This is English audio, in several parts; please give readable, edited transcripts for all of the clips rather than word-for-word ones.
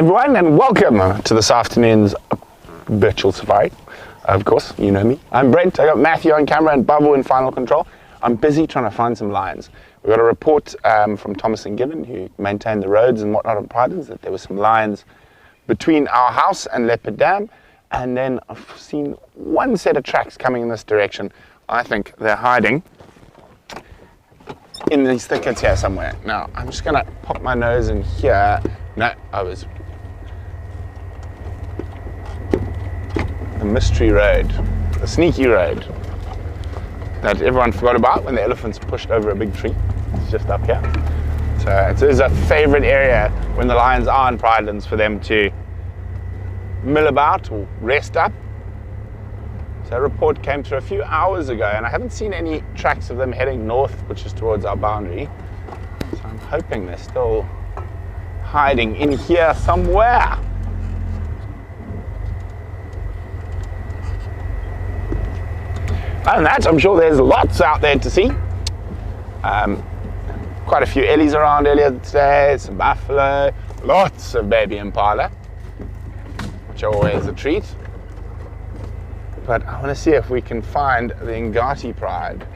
everyone, and welcome to this afternoon's virtual safari. Of course, you know me. I'm Brent. I got Matthew on camera and Babu in final control. I'm busy trying to find some lions. We got a report from Thomas and Given, who maintain the roads and whatnot on Pridens, that there were some lions between our house and Leopard Dam, and then I've seen one set of tracks coming in this direction. I think they're hiding in these thickets here somewhere. Now, I'm just gonna pop my nose in here. No, I was... the mystery road, the sneaky road that everyone forgot about when the elephants pushed over a big tree. It's just up here. So it's a favorite area when the lions are in Pridelands for them to mill about or rest up. So a report came through a few hours ago, and I haven't seen any tracks of them heading north, which is towards our boundary. So I'm hoping they're still hiding in here somewhere. Other than that, I'm sure there's lots out there to see. Quite a few ellies around earlier today, some buffalo, lots of baby impala, which are always a treat. But I want to see if we can find the Ngati Pride.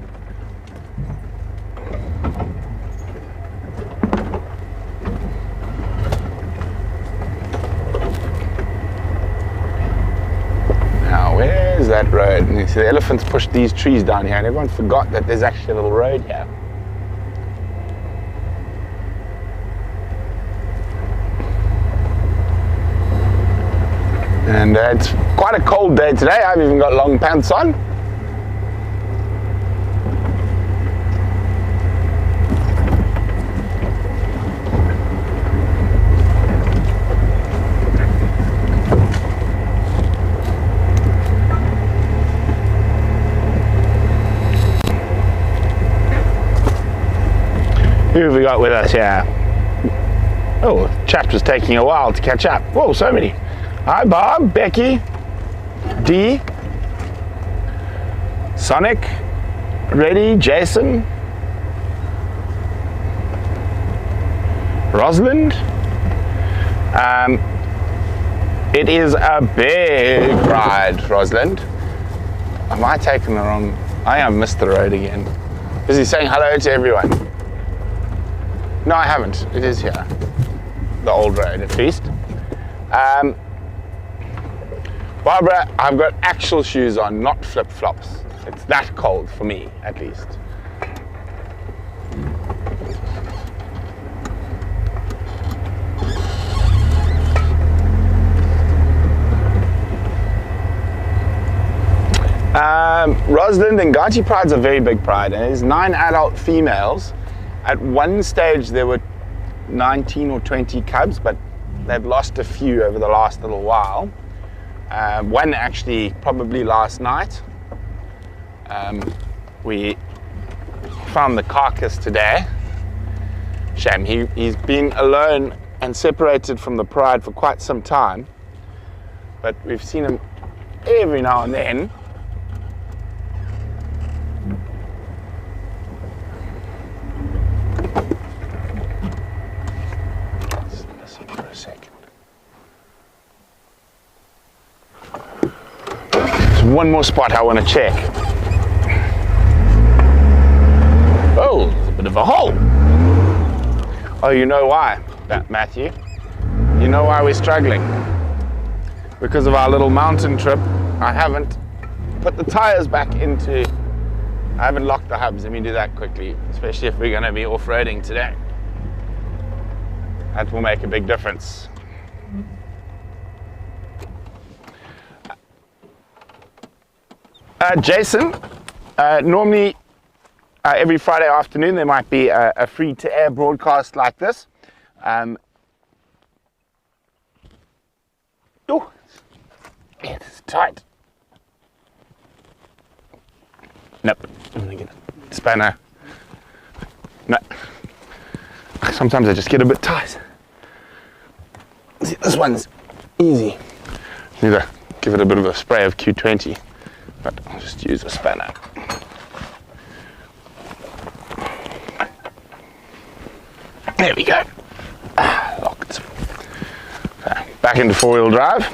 Now, where's that road? And you see the elephants pushed these trees down here, and everyone forgot that there's actually a little road here. And it's quite a cold day today. I've even got long pants on. Who have we got with us here? Oh, chat was taking a while to catch up. Whoa, so many. Hi Bob, Becky, Dee, Sonic, Reddy, Jason, Rosalind. It is a big ride, Rosalind. Am I taking the wrong? I have missed the road again. Is he saying hello to everyone? No, I haven't. It is here. The old road, at least. Barbara, I've got actual shoes on, not flip-flops. It's that cold for me, at least. Rosalind and Ngati Pride's a very big pride, and there's 9 adult females. At one stage there were 19 or 20 cubs, but they've lost a few over the last little while. One actually probably last night. We found the carcass today. Shame, he's been alone and separated from the pride for quite some time, but we've seen him every now and then. Let's listen for a second. One more spot I want to check. Oh, there's a bit of a hole. Oh, you know why, Matthew? You know why we're struggling? Because of our little mountain trip. I haven't put the tires back into... I haven't locked the hubs. Let me do that quickly, especially if we're going to be off-roading today. That will make a big difference. Jason, normally every Friday afternoon there might be a free-to-air broadcast like this. Oh, it's tight. Nope, I'm gonna get a spanner. No, sometimes I just get a bit tight. See, this one's easy. Need to give it a bit of a spray of Q20. But I'll just use a spanner. There we go. Locked. Okay. back into four-wheel drive.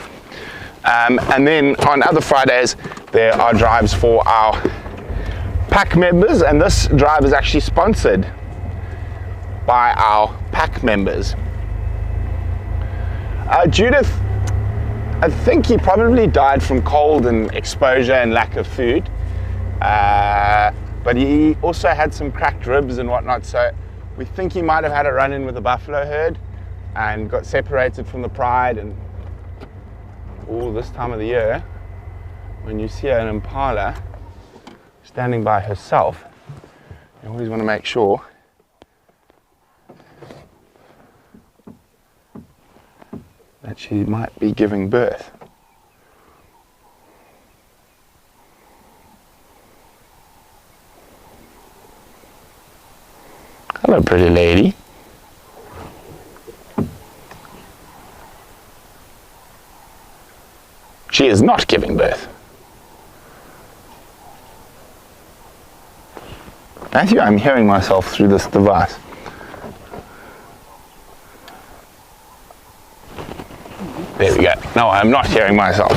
And then on other Fridays, there are drives for our pack members, and this drive is actually sponsored by our pack members. Judith, I think he probably died from cold and exposure and lack of food, but he also had some cracked ribs and whatnot, so we think he might have had a run-in with the buffalo herd and got separated from the pride. And all this time of the year, when you see an impala standing by herself, you always want to make sure that she might be giving birth. Hello, pretty lady. She is not giving birth. Matthew, I'm hearing myself through this device. There we go. No, I'm not hearing myself.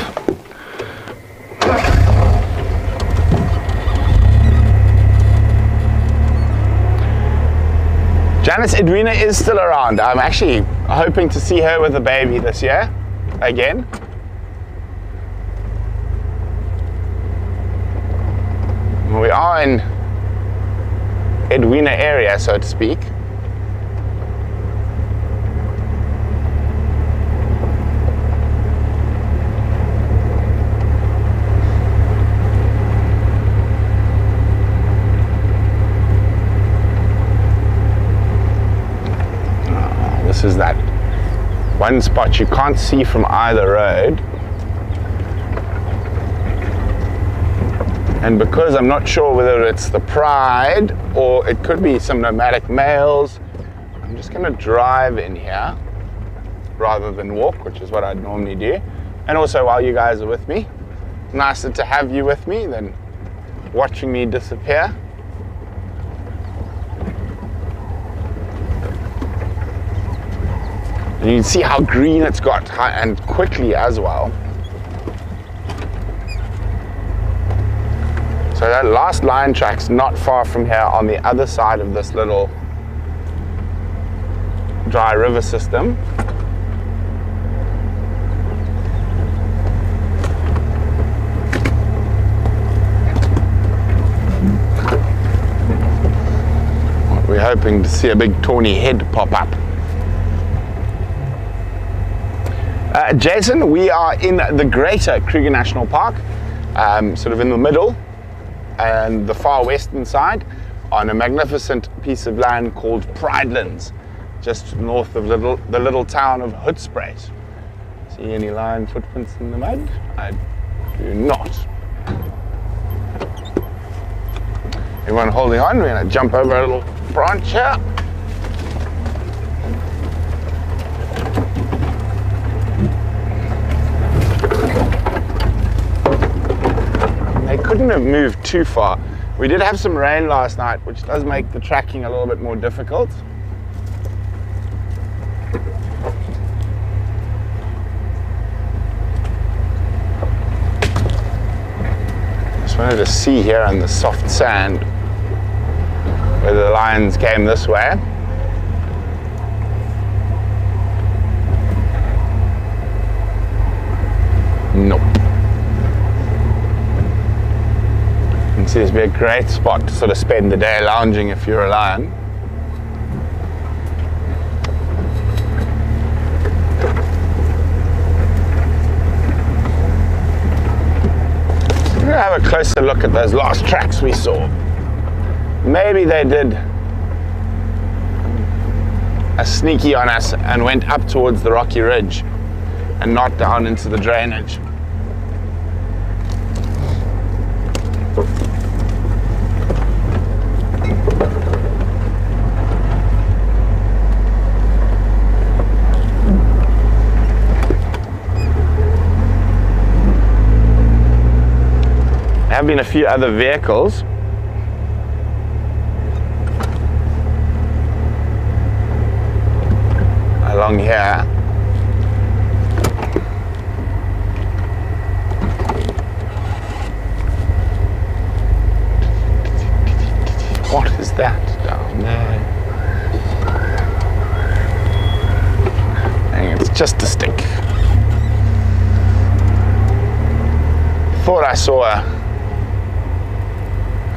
Janice Edwina is still around. I'm actually hoping to see her with a baby this year again. We are in Edwina area, so to speak. This is that one spot you can't see from either road. And because I'm not sure whether it's the pride or it could be some nomadic males, I'm just going to drive in here rather than walk, which is what I'd normally do. And also, while you guys are with me, nicer to have you with me than watching me disappear. And you can see how green it's got, and quickly as well. So that last line track's not far from here on the other side of this little dry river system. We're hoping to see a big tawny head pop up. Jason, we are in the greater Kruger National Park, sort of in the middle and the far western side, on a magnificent piece of land called Pridelands, just north of the little town of Hoedspruit. See any lion footprints in the mud? I do not. Everyone holding on, we're going to jump over a little branch here. They couldn't have moved too far. We did have some rain last night, which does make the tracking a little bit more difficult. Just wanted to see here on the soft sand whether the lions came this way. Nope. You can see this would be a great spot to sort of spend the day lounging if you're a lion. We're going to have a closer look at those last tracks we saw. Maybe they did a sneaky on us and went up towards the rocky ridge and not down into the drainage. There have been a few other vehicles. Along here. What is that down there? Dang, it's just a stick. Thought I saw a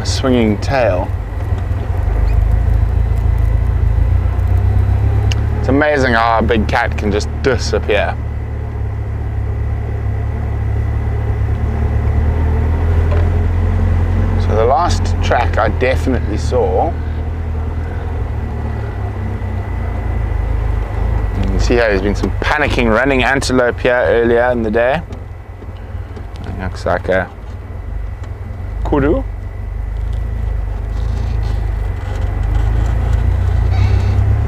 swinging tail. It's amazing how a big cat can just disappear. So the last track I definitely saw, you can see how there's been some panicking running antelope here earlier in the day. It looks like a kudu.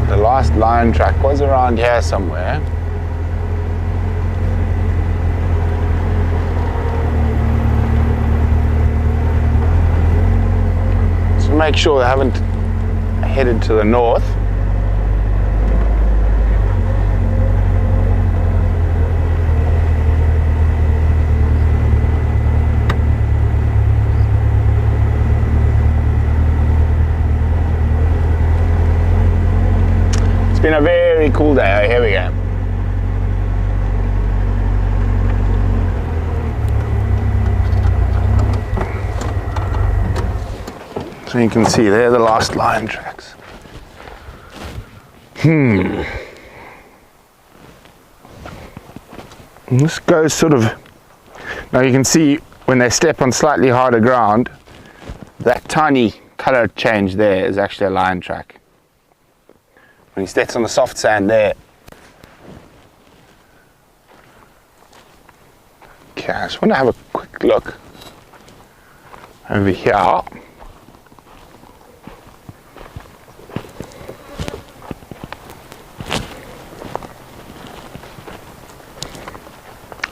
The last lion track was around here somewhere. So make sure they haven't headed to the north. It's been a very cool day. Here we go. So you can see there the last lion tracks. And this goes sort of, now you can see when they step on slightly harder ground, that tiny color change there is actually a lion track. When he steps on the soft sand there. Okay, I just want to have a quick look over here.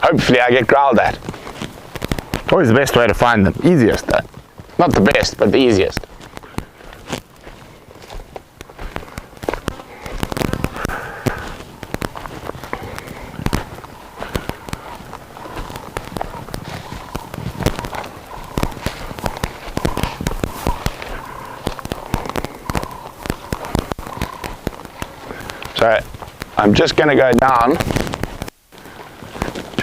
Hopefully I get growled at. Always the best way to find them. Easiest though. Not the best, but the easiest. So I'm just going to go down to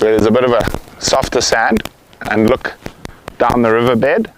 where there's a bit of a softer sand and look down the riverbed.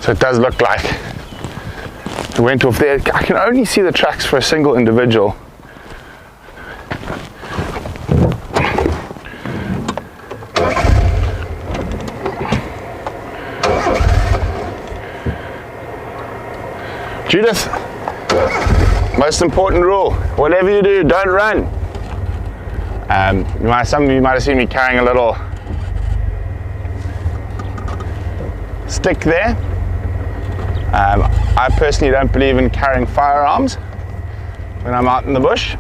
So it does look like it went off there. I can only see the tracks for a single individual. Judith, most important rule, whatever you do, don't run. Some of you might have seen me carrying a little stick there. I personally don't believe in carrying firearms when I'm out in the bush,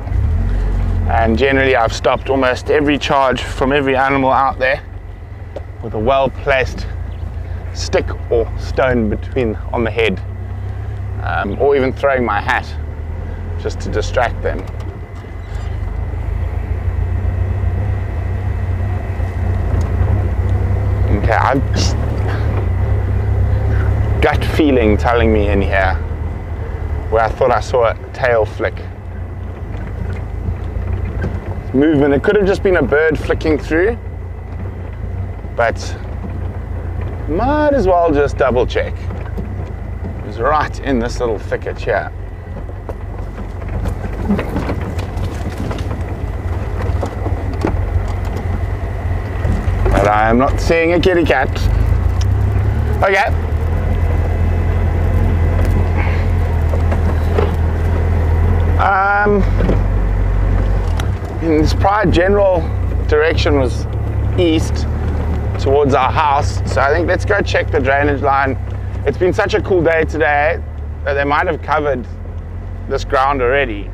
and generally I've stopped almost every charge from every animal out there with a well-placed stick or stone on the head, or even throwing my hat just to distract them. Okay, I've gut feeling telling me in here where I thought I saw a tail flick. Movement, it could have just been a bird flicking through, but might as well just double check. It was right in this little thicket here. But I am not seeing a kitty cat. Okay. His prior general direction was east towards our house, so I think let's go check the drainage line. It's been such a cool day today that they might have covered this ground already.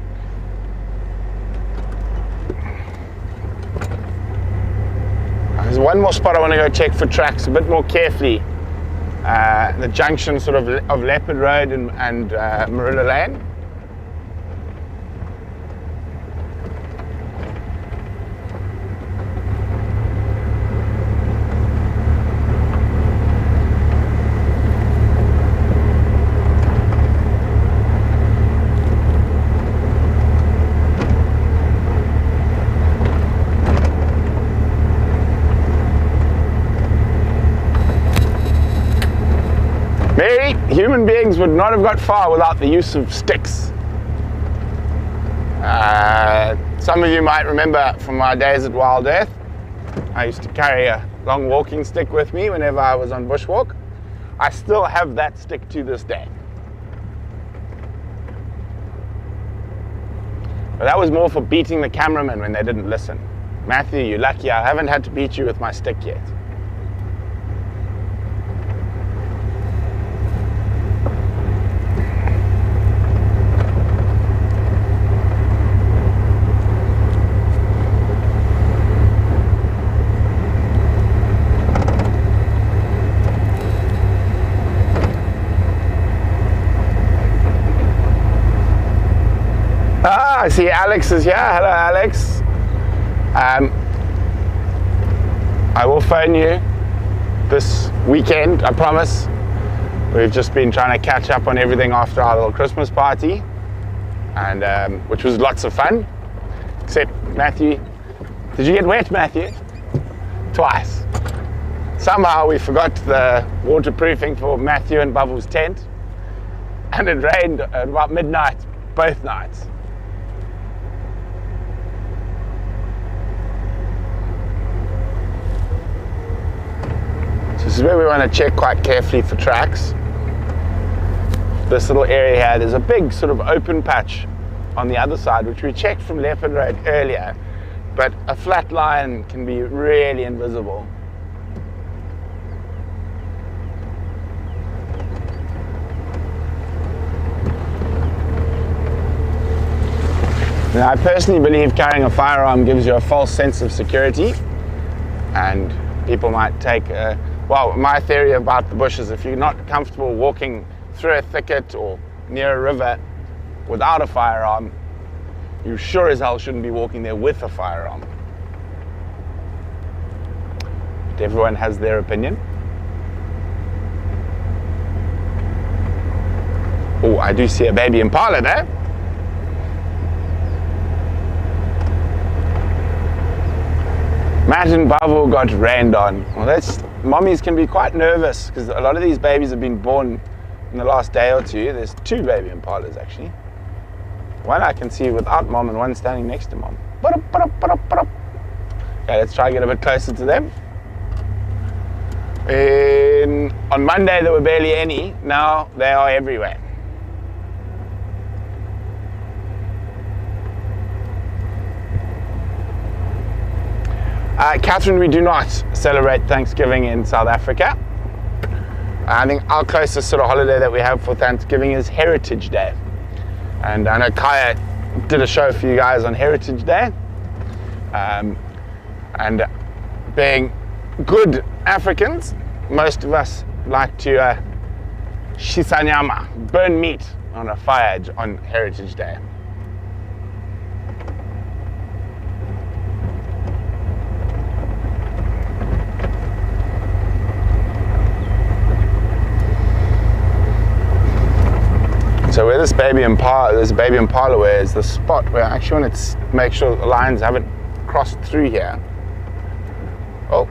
There's one more spot I want to go check for tracks a bit more carefully. The junction sort of Leopard Road and Marilla Lane. Human beings would not have got far without the use of sticks. Some of you might remember from my days at Wild Earth, I used to carry a long walking stick with me whenever I was on bushwalk. I still have that stick to this day. But that was more for beating the cameramen when they didn't listen. Matthew, you're lucky I haven't had to beat you with my stick yet. I see Alex is here. Hello, Alex. I will phone you this weekend, I promise. We've just been trying to catch up on everything after our little Christmas party, and which was lots of fun. Except Matthew, did you get wet, Matthew? Twice. Somehow we forgot the waterproofing for Matthew and Bubbles' tent, and it rained at about midnight both nights. This is where we want to check quite carefully for tracks. This little area here, there's a big sort of open patch on the other side, which we checked from Leopard Road earlier, but a flat line can be really invisible. Now, I personally believe carrying a firearm gives you a false sense of security, and people might take well, my theory about the bush is if you're not comfortable walking through a thicket or near a river without a firearm, you sure as hell shouldn't be walking there with a firearm. But everyone has their opinion. Oh, I do see a baby impala there. Matt and Bavo got rained on. Well, mommies can be quite nervous because a lot of these babies have been born in the last day or two. There's two baby impalas actually. One I can see without mom and one standing next to mom. Okay, let's try and get a bit closer to them. On Monday there were barely any. Now they are everywhere. Catherine, we do not celebrate Thanksgiving in South Africa. I think our closest sort of holiday that we have for Thanksgiving is Heritage Day. And I know Kaya did a show for you guys on Heritage Day. And being good Africans, most of us like to shisanyama, burn meat on a fire on Heritage Day. So where this baby Impala, there's a baby Impala where is the spot where I actually want to make sure the lines haven't crossed through here. Oh,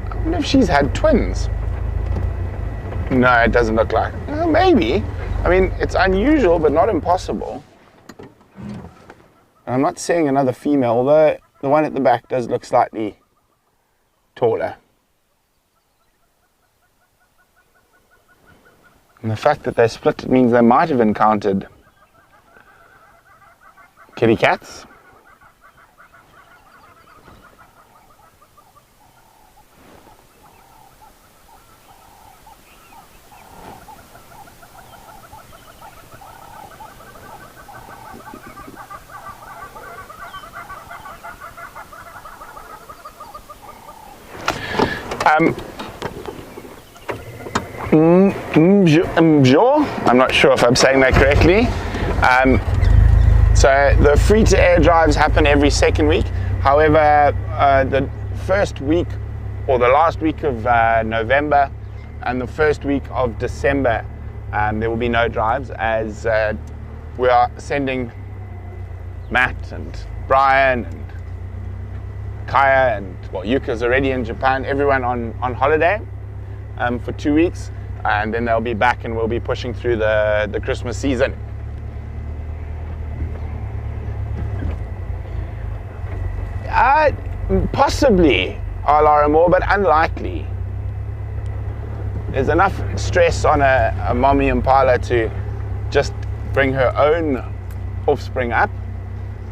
I wonder if she's had twins. No, it doesn't look like. Well, maybe. I mean, it's unusual, but not impossible. And I'm not seeing another female, although the one at the back does look slightly taller. And the fact that they split it means they might have encountered kitty cats. I'm not sure if I'm saying that correctly. So the free-to-air drives happen every second week. However, the first week or the last week of November and the first week of December, there will be no drives, as we are sending Matt and Brian and Kaya and, well, Yuka's already in Japan, everyone on holiday for 2 weeks, and then they'll be back and we'll be pushing through the Christmas season. Possibly Alara more, but unlikely. There's enough stress on a mommy Impala to just bring her own offspring up,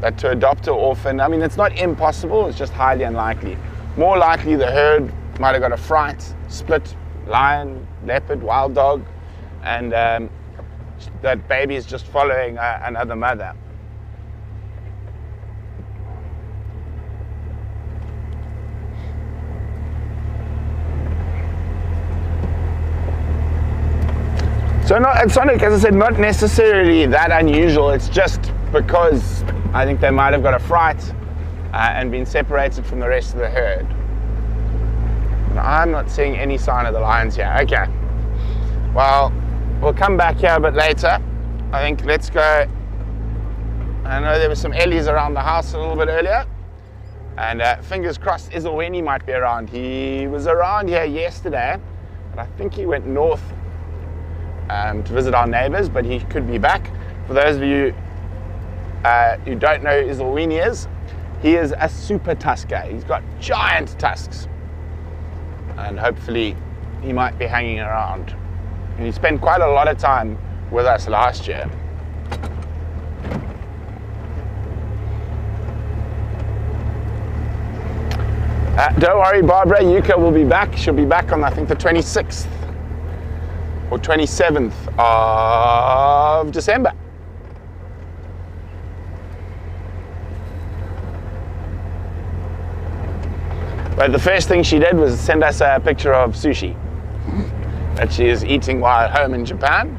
but to adopt her orphan, I mean, it's not impossible, it's just highly unlikely. More likely the herd might have got a fright, split, lion, leopard, wild dog, and that baby is just following another mother. So it's not, as I said, not necessarily that unusual. It's just because I think they might have got a fright and been separated from the rest of the herd. And I'm not seeing any sign of the lions here. Okay. Well, we'll come back here a bit later. I think let's go. I know there were some Ellies around the house a little bit earlier. And fingers crossed Izzelweni might be around. He was around here yesterday, but I think he went north to visit our neighbors, but he could be back. For those of you who don't know who Izzelweni is, he is a super tusker. He's got giant tusks, and hopefully he might be hanging around. And he spent quite a lot of time with us last year. Don't worry, Barbara, Yuka will be back. She'll be back on, I think, the 26th or 27th of December. But the first thing she did was send us a picture of sushi that she is eating while at home in Japan.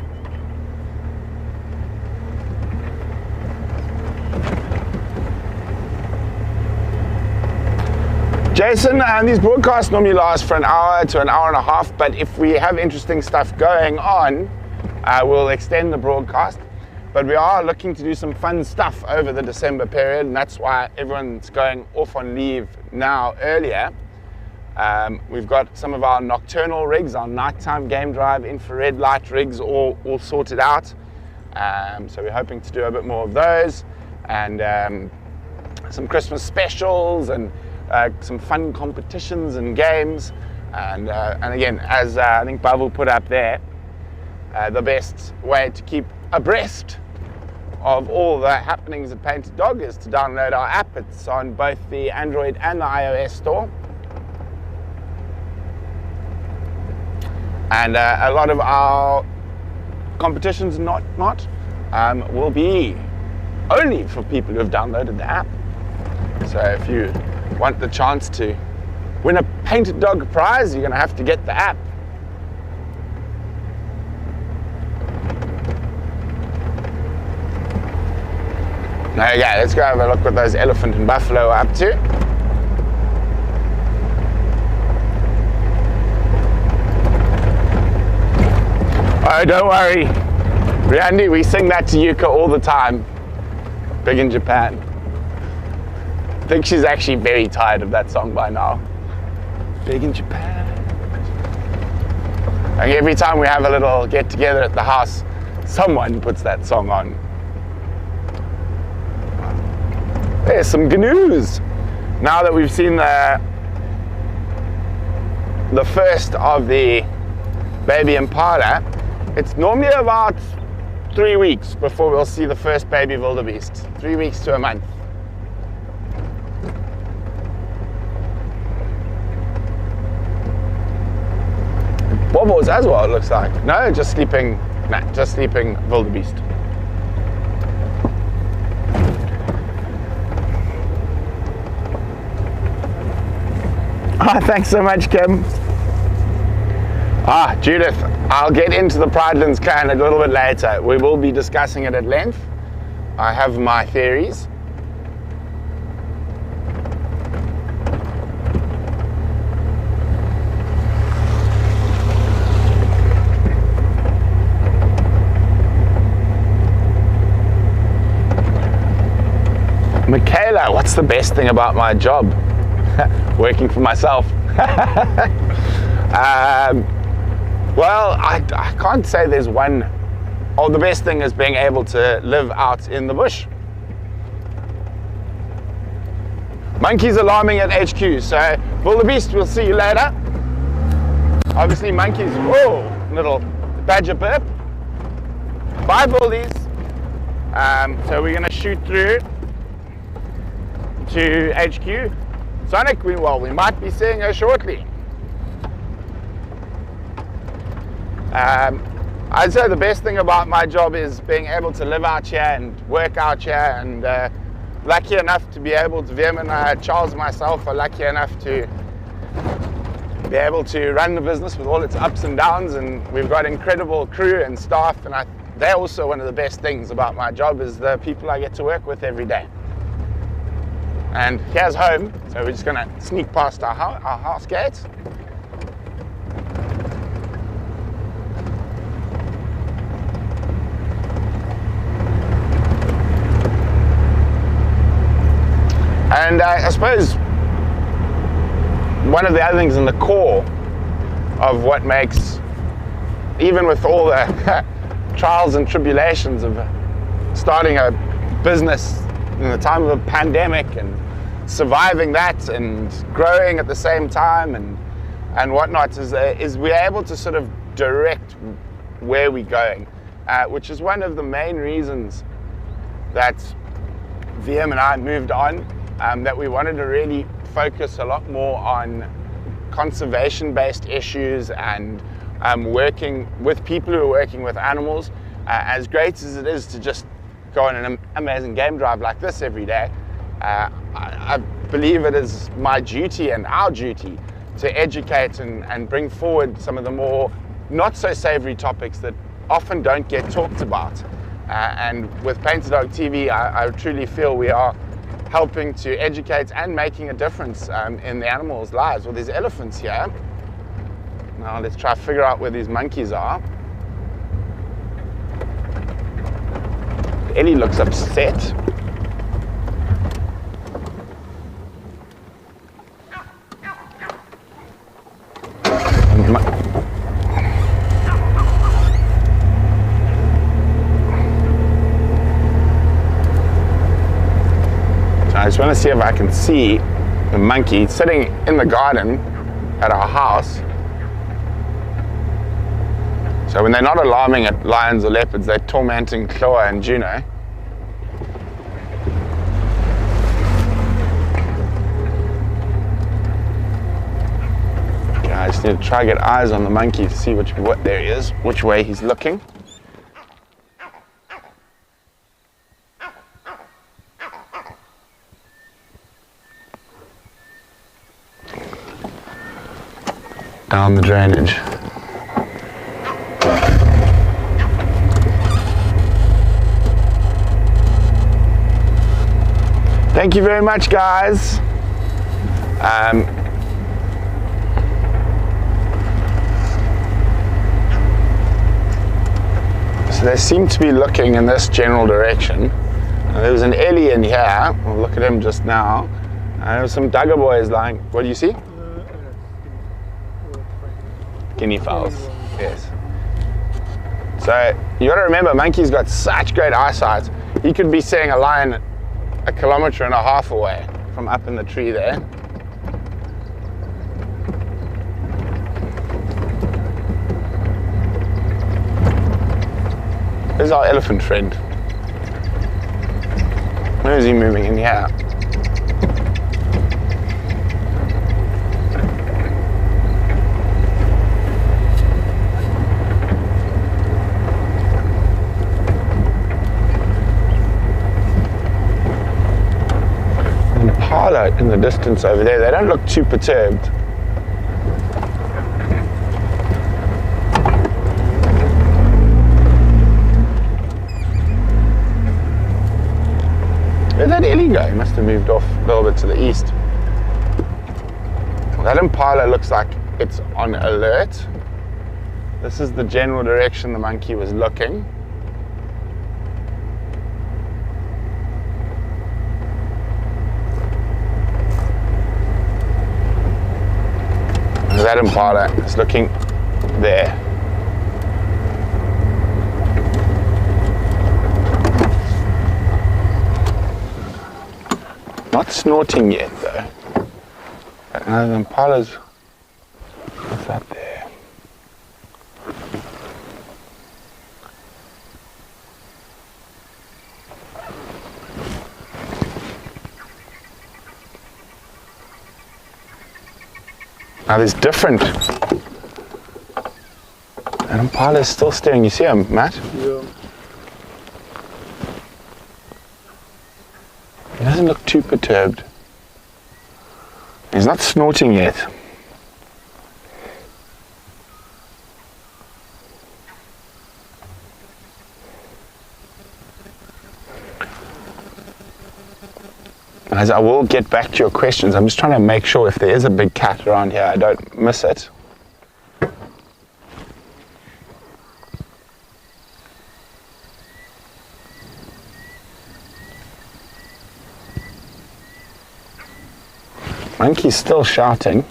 Jason, these broadcasts normally last for an hour to an hour and a half, but if we have interesting stuff going on, we'll extend the broadcast. But we are looking to do some fun stuff over the December period, and that's why everyone's going off on leave now earlier. We've got some of our nocturnal rigs, our nighttime game drive, infrared light rigs all sorted out. So we're hoping to do a bit more of those, and some Christmas specials, and some fun competitions and games, and again, as I think Babu put up there, the best way to keep abreast of all the happenings at Painteddog is to download our app. It's on both the Android and the iOS store. And a lot of our competitions will be only for people who have downloaded the app. So if you want the chance to win a Painteddog prize, you're going to have to get the app. Okay, let's go have a look what those elephant and buffalo are up to. Oh, don't worry, Randy, we sing that to Yuka all the time. Big in Japan. I think she's actually very tired of that song by now. Big in Japan. Like every time we have a little get together at the house, someone puts that song on. There's some good news. Now that we've seen the first of the baby impala, it's normally about 3 weeks before we'll see the first baby wildebeest. 3 weeks to a month. Wobbles as well, it looks like. No, just sleeping wildebeest. Oh, thanks so much, Kim. Judith, I'll get into the Pridelands clan a little bit later. We will be discussing it at length. I have my theories. Michaela, what's the best thing about my job? Working for myself. Well, I can't say there's one. Oh, the best thing is being able to live out in the bush. Monkeys alarming at HQ. So, wildebeest, we'll see you later. Obviously, monkeys. Whoa, little badger burp. Bye, wildies. So we're going to shoot through to HQ. Sonic, we might be seeing her shortly. I'd say the best thing about my job is being able to live out here and work out here, and lucky enough to be able to, Wiem and Charles and myself are lucky enough to be able to run the business with all its ups and downs, and we've got incredible crew and staff, and they're also one of the best things about my job is the people I get to work with every day. And here's home, so we're just going to sneak past our house gate. And I suppose one of the other things in the core of what makes, even with all the trials and tribulations of starting a business in the time of a pandemic and surviving that and growing at the same time and whatnot, is we're able to sort of direct where we're going, which is one of the main reasons that VM and I moved on, that we wanted to really focus a lot more on conservation-based issues and working with people who are working with animals. As great as it is to just go on an amazing game drive like this every day, I believe it is my duty and our duty to educate and bring forward some of the more not so savory topics that often don't get talked about. And with Painteddog TV, I truly feel we are helping to educate and making a difference in the animals' lives. Well, there's elephants here. Now let's try to figure out where these monkeys are. Ellie looks upset. I just want to see if I can see the monkey sitting in the garden at our house. So when they're not alarming at lions or leopards, they're tormenting Chloe and Juno. just need to try to get eyes on the monkey to see what there he is, which way he's looking. Down the drainage. Thank you very much, guys. So they seem to be looking in this general direction. There was an Ellie in here. We'll look at him just now. There was some Duggar boys lying. What do you see? Guinea fowls, yes. So you got to remember, monkey's got such great eyesight. He could be seeing a lion 1.5 kilometers away from up in the tree there. There's our elephant friend. Where is he moving in here? Impala in the distance over there. They don't look too perturbed. Where'd that Ellie go? He must have moved off a little bit to the east. That Impala looks like it's on alert. This is the general direction the monkey was looking. That Impala is looking there. Not snorting yet though. The Impala's, what's that there? Now there's different. And Impala is still staring. You see him, Matt? Yeah. He doesn't look too perturbed. He's not snorting yet. As I will get back to your questions, I'm just trying to make sure if there is a big cat around here, I don't miss it. Monkey's still shouting.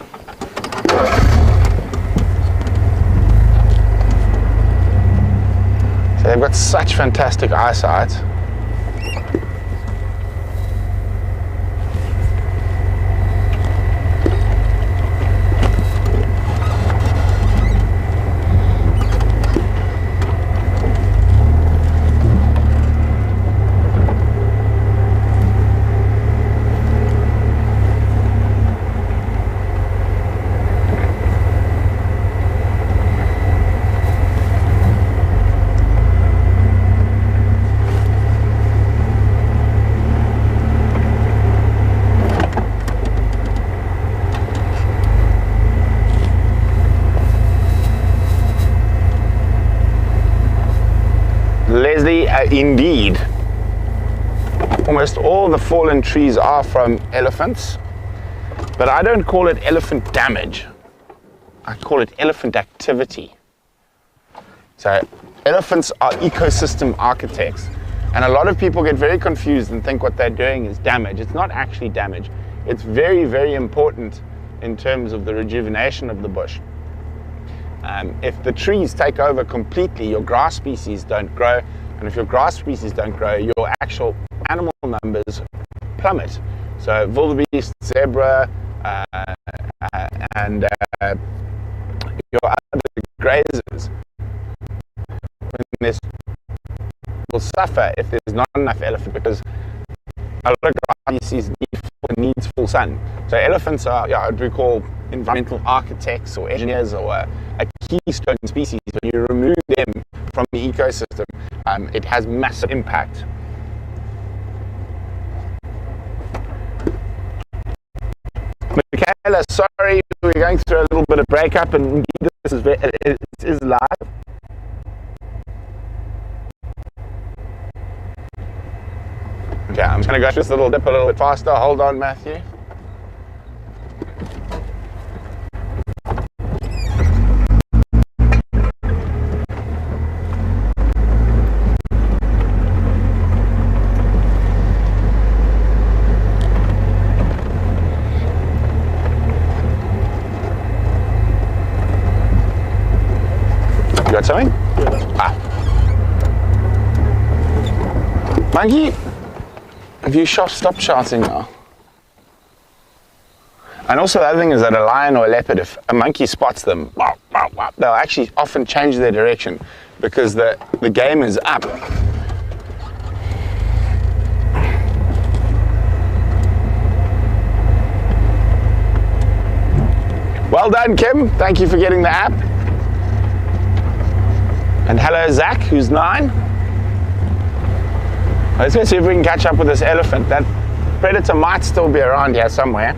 So they've got such fantastic eyesight. Indeed, almost all the fallen trees are from elephants, but I don't call it elephant damage. I call it elephant activity. So elephants are ecosystem architects, and a lot of people get very confused and think what they're doing is damage. It's not actually damage. It's very, very important in terms of the rejuvenation of the bush. If the trees take over completely, your grass species don't grow. And if your grass species don't grow, your actual animal numbers plummet. So wildebeest, zebra, and your other grazers will suffer if there's not enough elephant, because a lot of grass species need needs full sun. So elephants are, yeah, what we call environmental architects or engineers, or a keystone species. When you remove them from the ecosystem, it has massive impact. Michaela, sorry, we're going through a little bit of breakup, and this is live. Okay, I'm just going to go this little dip a little bit faster. Hold on, Matthew. You got something? Ah. Monkey, have you stopped shouting now? And also the other thing is that a lion or a leopard, if a monkey spots them, they'll actually often change their direction because the game is up. Well done, Kim. Thank you for getting the app. And hello, Zach, who's 9. Let's go see if we can catch up with this elephant. That predator might still be around here somewhere.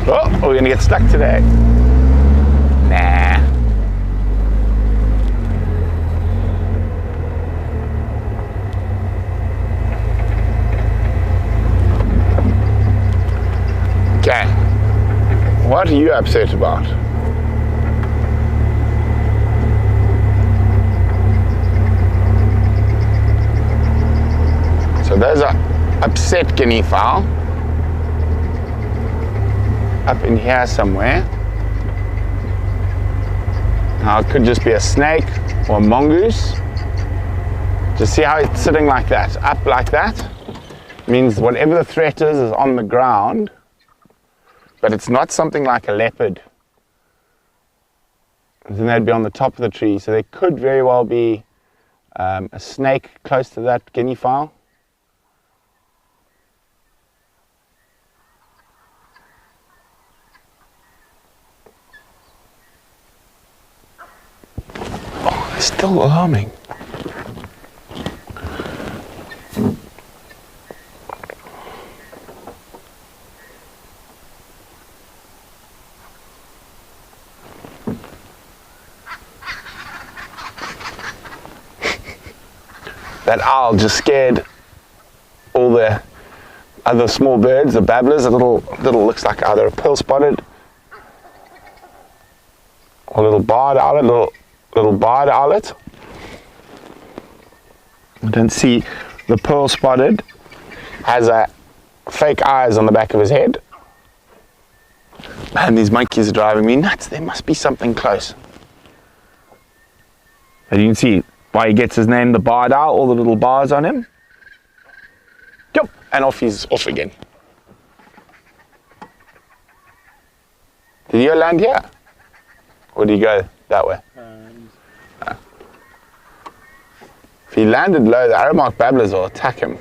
Oh, we're gonna get stuck today. Nah. Okay, what are you upset about? So there's a upset guinea fowl up in here somewhere. Now it could just be a snake or a mongoose. Just see how it's sitting like that, up like that. Means whatever the threat is on the ground. But it's not something like a leopard. Then they'd be on the top of the tree. So there could very well be a snake close to that guinea fowl. Oh, it's still alarming. That owl just scared all the other small birds, the babblers, a little looks like either a pearl spotted or a little barred owlet, little barred owlet. I don't see the pearl spotted, has a fake eyes on the back of his head. Man, these monkeys are driving me nuts. There must be something close. And you can see why he gets his name, the barred owl, all the little bars on him. Yep, and off he's off again. Did he land here? Or did he go that way? If he landed low, the arrowmark babblers will attack him.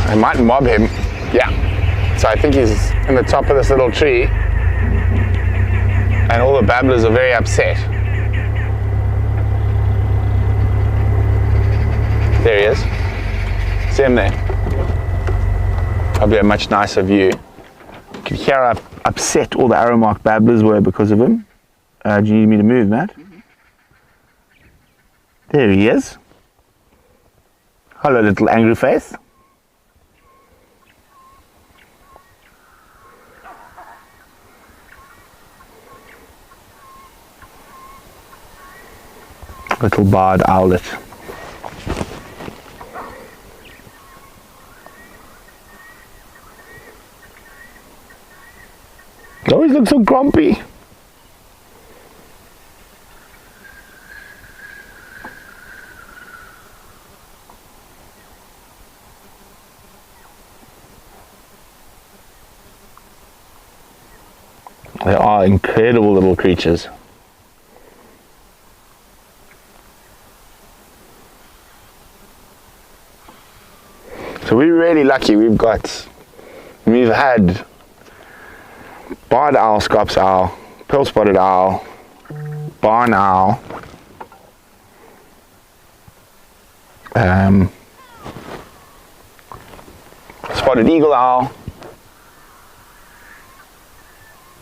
I might mob him. Yeah. So I think he's in the top of this little tree. And all the babblers are very upset. There he is. See him there. Probably a much nicer view. You can hear how upset all the arrowmark babblers were because of him. Do you need me to move, Matt? There he is. Hello, little angry face. Little barred owlet. He always looks so grumpy. They are incredible little creatures. So we're really lucky. We've had barred owl, scops owl, pearl-spotted owl, barn owl, spotted eagle owl,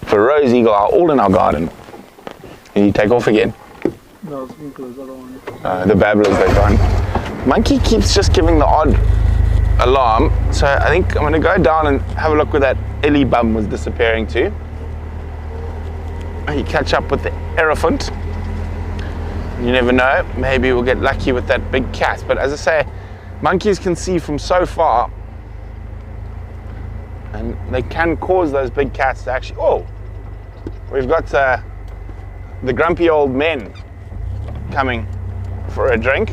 rose eagle owl, all in our garden. And you take off again. No, it's because I don't want The babblers, they're gone. Monkey keeps just giving the odd alarm, so I think I'm going to go down and have a look where that Ellie bum was disappearing to. You catch up with the elephant. You never know, maybe we'll get lucky with that big cat. But as I say, monkeys can see from so far, and they can cause those big cats to actually... Oh, we've got the grumpy old men coming for a drink.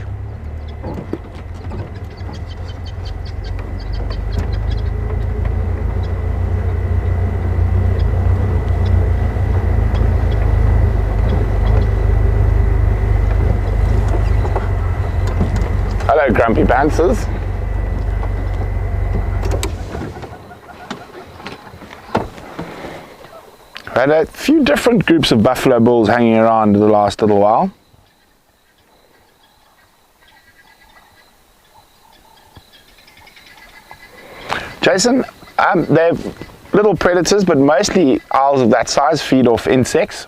Hello, grumpy pantsers. Had a few different groups of buffalo bulls hanging around the last little while. Jason, they're little predators, but mostly owls of that size feed off insects.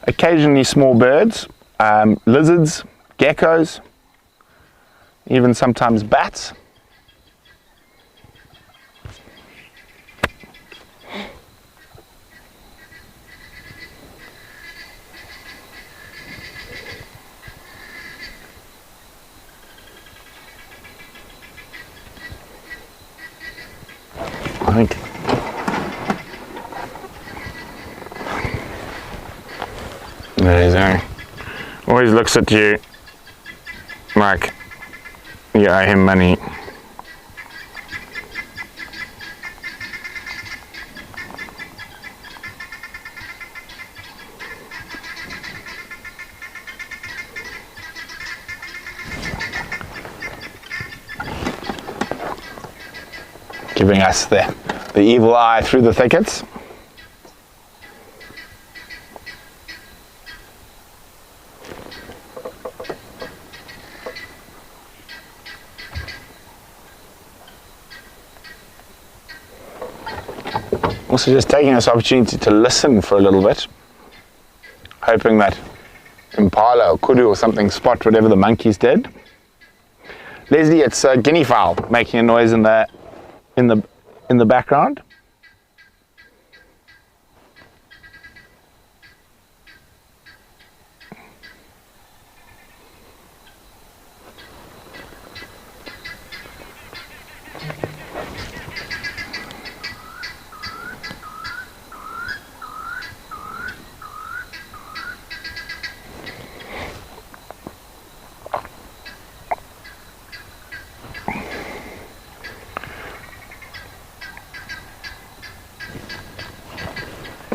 Occasionally small birds, lizards, geckos, even sometimes bats. I think there he is. Always looks at you like you owe him money. Giving us the evil eye through the thickets. Also just taking this opportunity to listen for a little bit, hoping that impala or kudu or something spot whatever the monkeys did. Leslie, it's a guinea fowl making a noise in the background.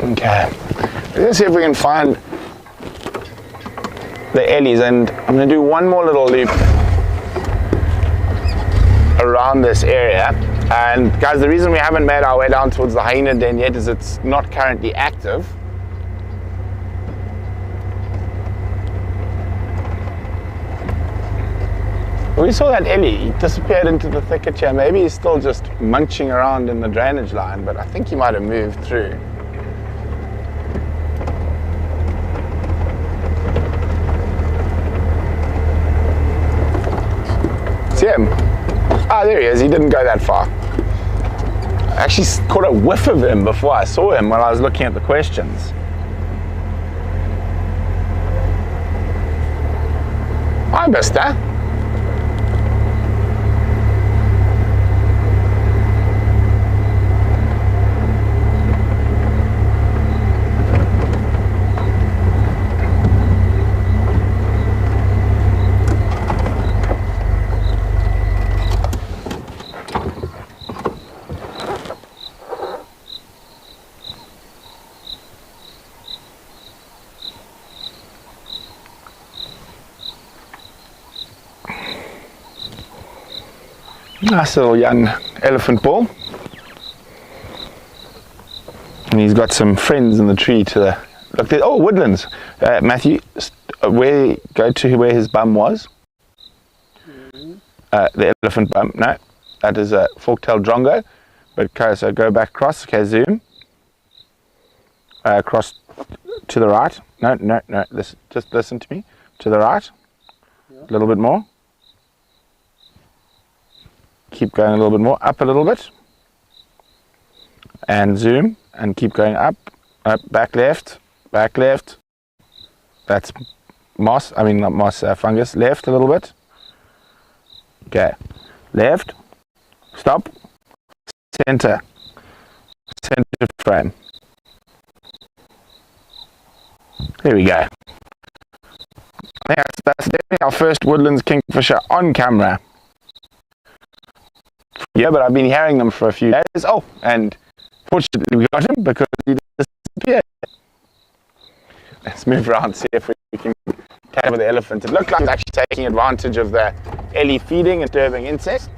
Okay, let's see if we can find the ellies, and I'm going to do one more little loop around this area. And guys, the reason we haven't made our way down towards the hyena den yet is it's not currently active. We saw that ellie, he disappeared into the thicket here. Maybe he's still just munching around in the drainage line, but I think he might have moved through. See him? Ah, there he is. He didn't go that far. I actually caught a whiff of him before I saw him when I was looking at the questions. Hi, mister. Nice little young elephant bull. And he's got some friends in the tree to the, look there, oh, woodlands. Matthew, go to where his bum was. The elephant bum, no, that is a fork-tailed drongo. But okay, so go back across, okay, zoom. Across to the right. No, just listen to me. To the right, a little bit more. Keep going a little bit more, up a little bit. And zoom, and keep going up, back left. That's moss, I mean not moss, fungus. Left a little bit. Okay, left, stop, center frame. There we go. I think that's definitely our first woodlands kingfisher on camera. Yeah, but I've been hearing them for a few days. Oh, and fortunately we got him because he disappeared. Let's move around, see if we can catch up with the elephant. It looked like it's actually taking advantage of the ellie feeding and disturbing insects.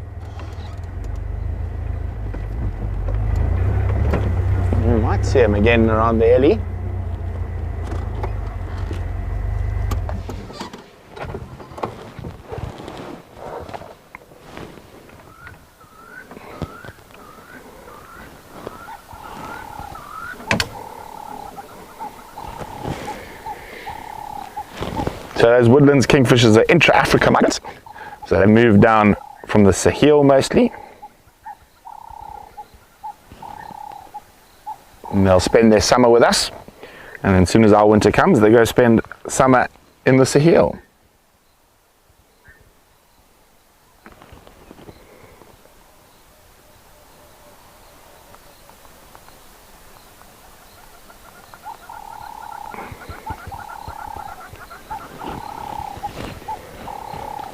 We might see him again around the ellie. So those woodlands kingfishers are intra-Africa migrants. So they move down from the Sahel mostly. And they'll spend their summer with us. And then as soon as our winter comes, they go spend summer in the Sahel.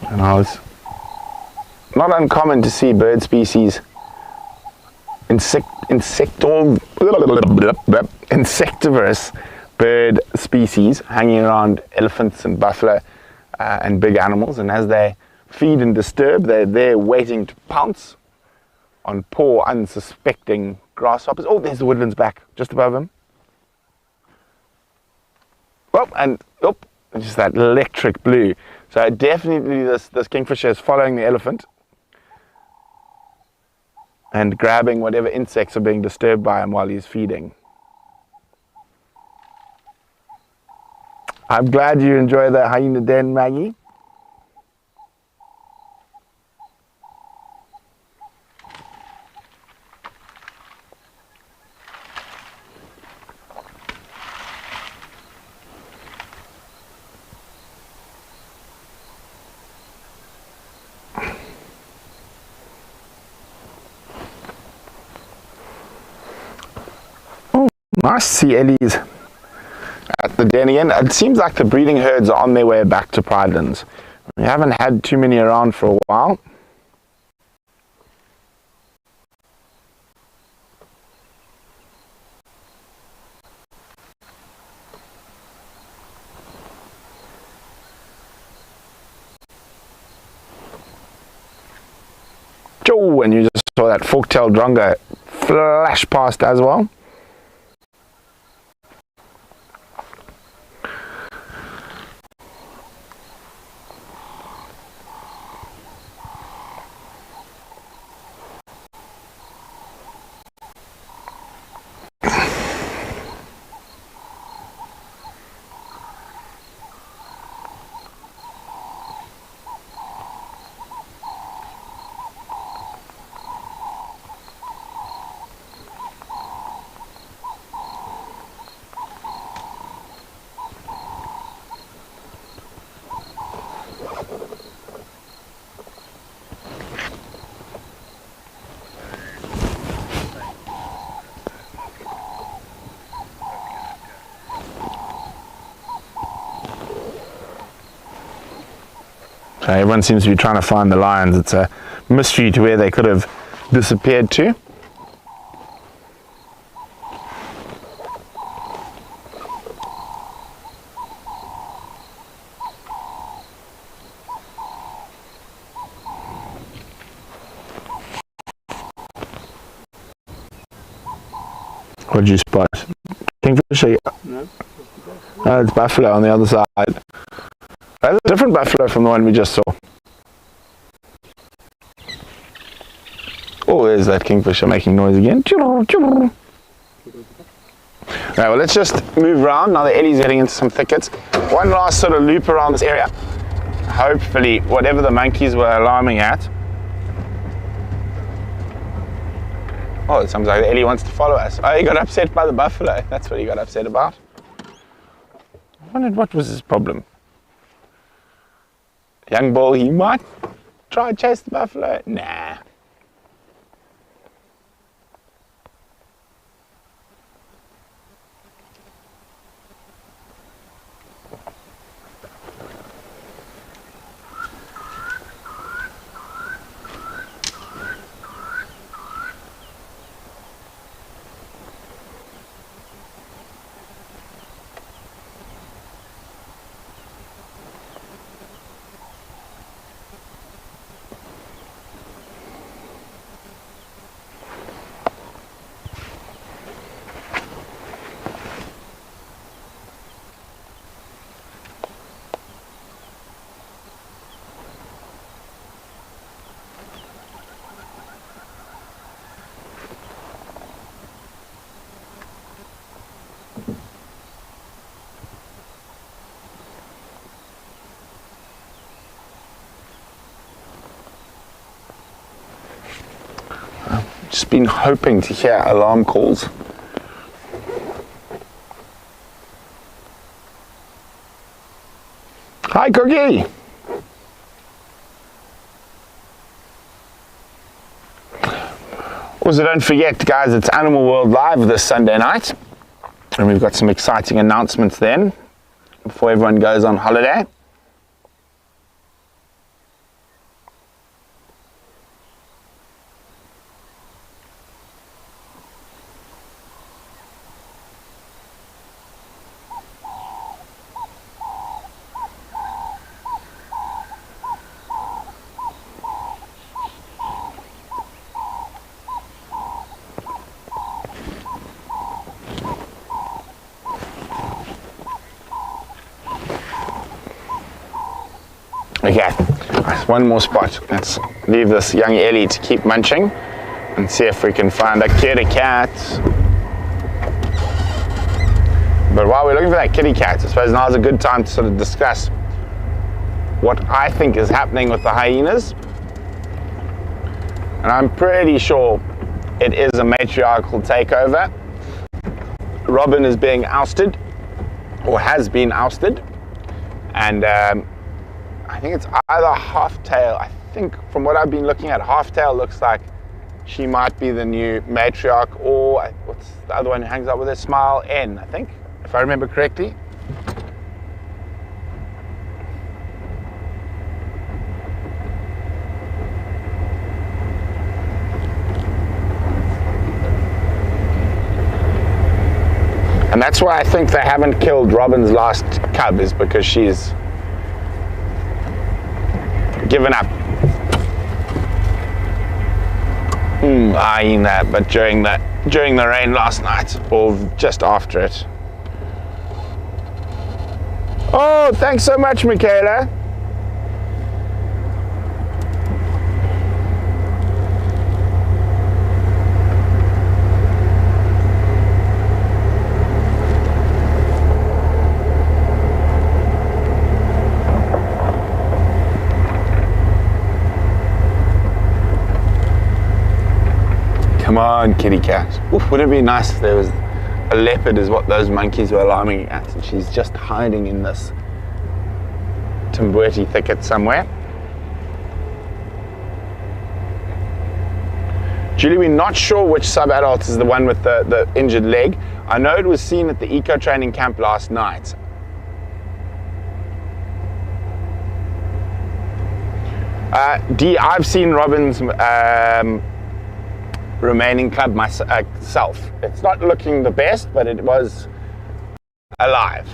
And it's not uncommon to see bird species, insectivorous bird species hanging around elephants and buffalo and big animals, and as they feed and disturb, they're there waiting to pounce on poor unsuspecting grasshoppers. Oh, there's the woodlands back just above them. Oh, and oh, just that electric blue. So definitely this kingfisher is following the elephant and grabbing whatever insects are being disturbed by him while he's feeding. I'm glad you enjoy the hyena den, Maggie. Nice to see ellies at the den again. It seems like the breeding herds are on their way back to Pridelands. We haven't had too many around for a while. Oh, and you just saw that fork-tailed drongo flash past as well. So everyone seems to be trying to find the lions. It's a mystery to where they could have disappeared to. What did you spot? Kingfisher? No. Oh, it's buffalo on the other side. That's a different buffalo from the one we just saw. Oh, there's that kingfisher making noise again. Right, well, let's just move around. Now the Ellie's heading into some thickets. One last sort of loop around this area. Hopefully, whatever the monkeys were alarming at. Oh, it sounds like the Ellie wants to follow us. Oh, he got upset by the buffalo. That's what he got upset about. I wondered what was his problem. Young bull, he might try and chase the buffalo. Nah. Just been hoping to hear alarm calls. Hi, Cookie. Also, don't forget, guys, it's Animal World Live this Sunday night. And we've got some exciting announcements then before everyone goes on holiday. Okay, one more spot. Let's leave this young Ellie to keep munching and see if we can find a kitty cat. But while we're looking for that kitty cat, I suppose now's a good time to sort of discuss what I think is happening with the hyenas. And I'm pretty sure it is a matriarchal takeover. Robin is being ousted, or has been ousted, and I think it's either Halftail. I think from what I've been looking at, Halftail looks like she might be the new matriarch, or what's the other one who hangs out with her? Smile N, I think, if I remember correctly. And that's why I think they haven't killed Robin's last cub, is because she's given up eyeing that, but during the rain last night, or just after it. Oh, thanks so much, Michaela. Come on, kitty cat. Oof, wouldn't it be nice if there was a leopard is what those monkeys were alarming at, and she's just hiding in this Timbweti thicket somewhere. Julie, we're not sure which sub-adult is the one with the injured leg. I know it was seen at the eco training camp last night. D, I've seen Robin's remaining cub myself. It's not looking the best, but it was alive.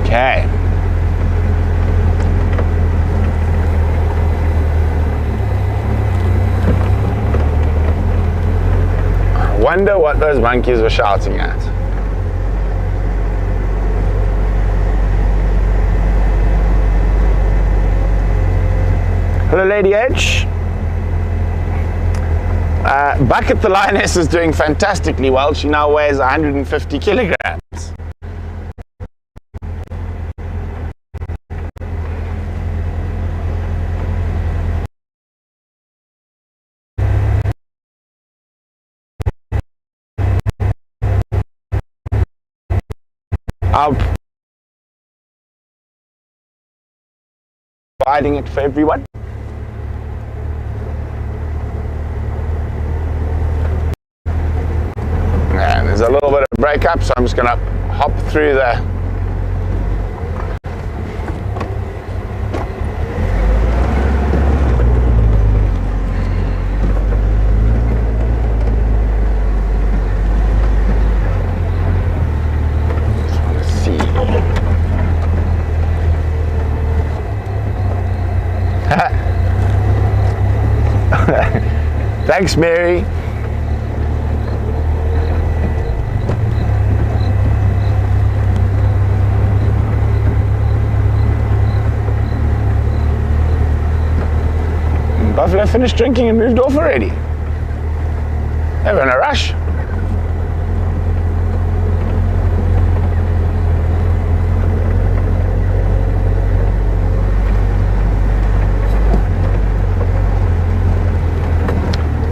Okay. I wonder what those monkeys were shouting at. Hello, Lady H. Bucket the lioness is doing fantastically well. She now weighs 150 kilograms. I'm providing it for everyone. And there's a little bit of breakup, so I'm just going to hop through the Thanks, Mary. Buffalo finished drinking and moved off already. They were in a rush.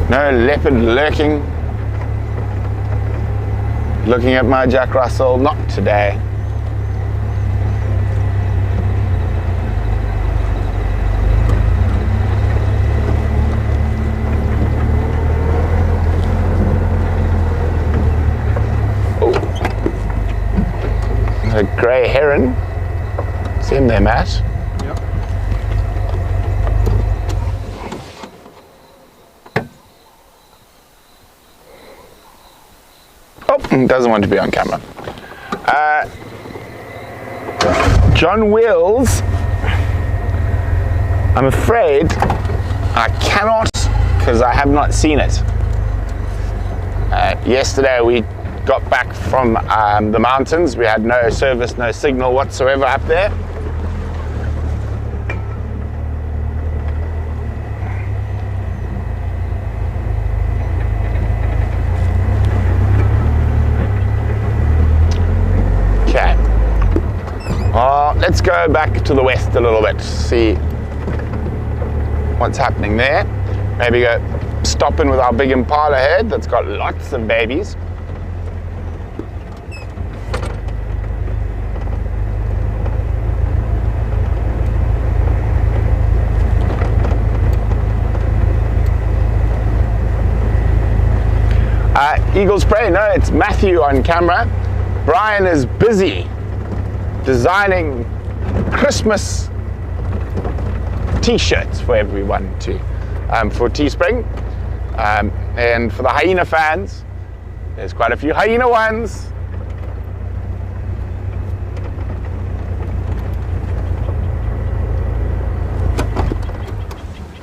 No leopard lurking. Looking at my Jack Russell, not today. Oh, a grey heron. See him there, Matt? Doesn't want to be on camera. John Wills, I'm afraid I cannot, because I have not seen it. Yesterday we got back from the mountains. We had no service, no signal whatsoever up there. Let's go back to the west a little bit, see what's happening there. Maybe go stop in with our big impala herd that's got lots of babies. Eagle spray, no, it's Matthew on camera. Brian is busy designing Christmas t-shirts for everyone to for Teespring, and for the hyena fans, there's quite a few hyena ones.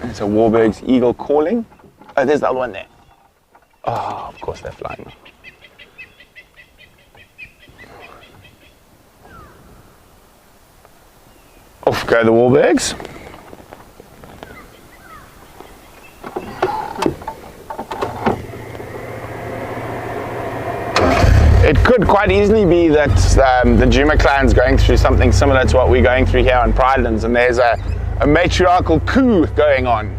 It's a Warburg's Eagle calling. Oh, there's the other one there. Oh, of course they're flying. Off go the Warburgs. It could quite easily be that the Juma clan's going through something similar to what we're going through here on Pridelands, and there's a matriarchal coup going on.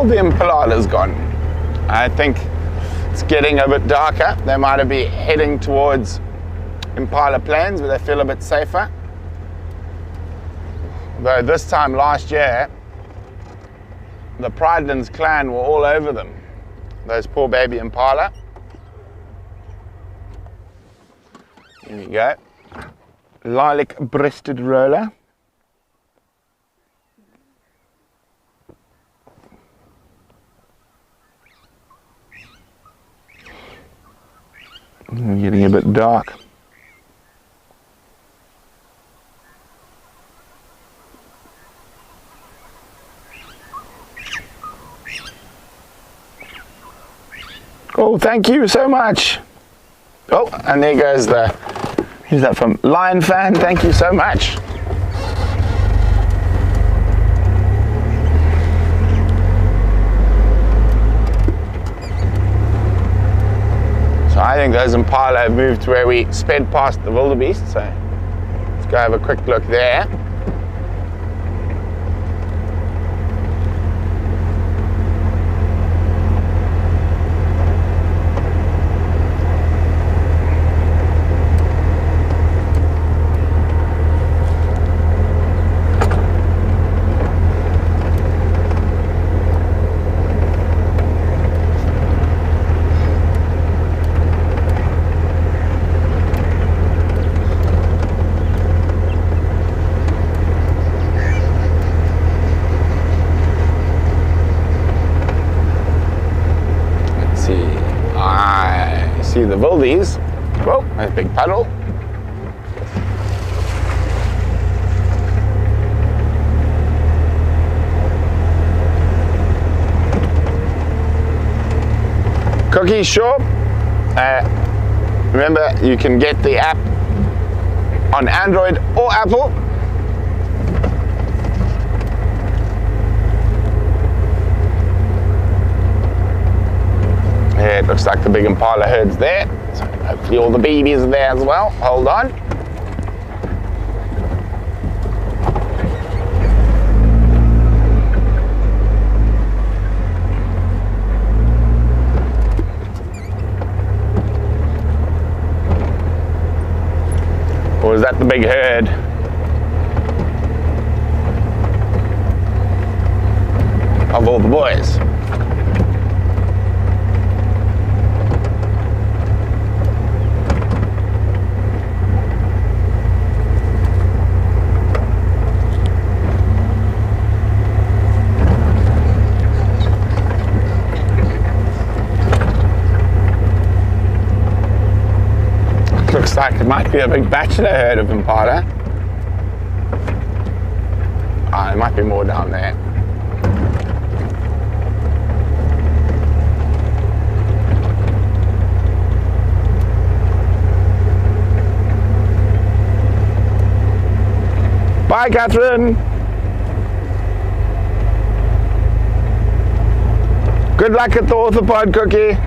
The Impala's gone. I think it's getting a bit darker. They might be heading towards Impala Plains where they feel a bit safer. Though this time last year, the Pridelands clan were all over them. Those poor baby impala. Here we go. Lilac-breasted roller. Getting a bit dark. Oh, thank you so much. Oh, and there goes the, who's that from? Lion Fan, thank you so much. So I think those impala have moved to where we sped past the wildebeest, so let's go have a quick look there. See the wildies. Whoa, nice big puddle. Cookie, sure. Remember, you can get the app on Android or Apple. Yeah, it looks like the big impala herd's there. So hopefully all the babies are there as well. Hold on. Or is that the big herd? Of all the boys. Looks like it might be a big bachelor herd of impala. There might be more down there. Bye, Catherine. Good luck at the orthopod, Cookie.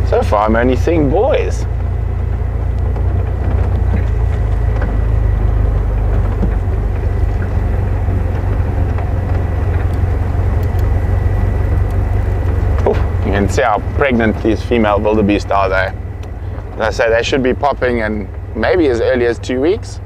So far, I'm only seeing boys. Oh, you can see how pregnant these female wildebeest are there. As I say, they should be popping in maybe as early as 2 weeks.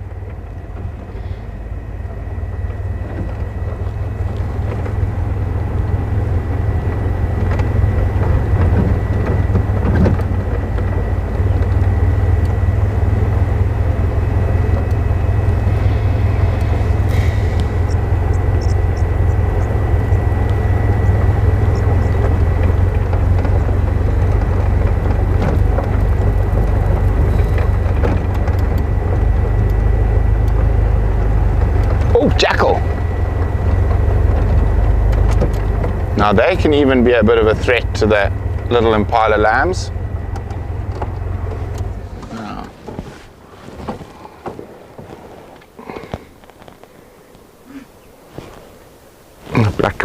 Jackal. Now they can even be a bit of a threat to the little impala lambs.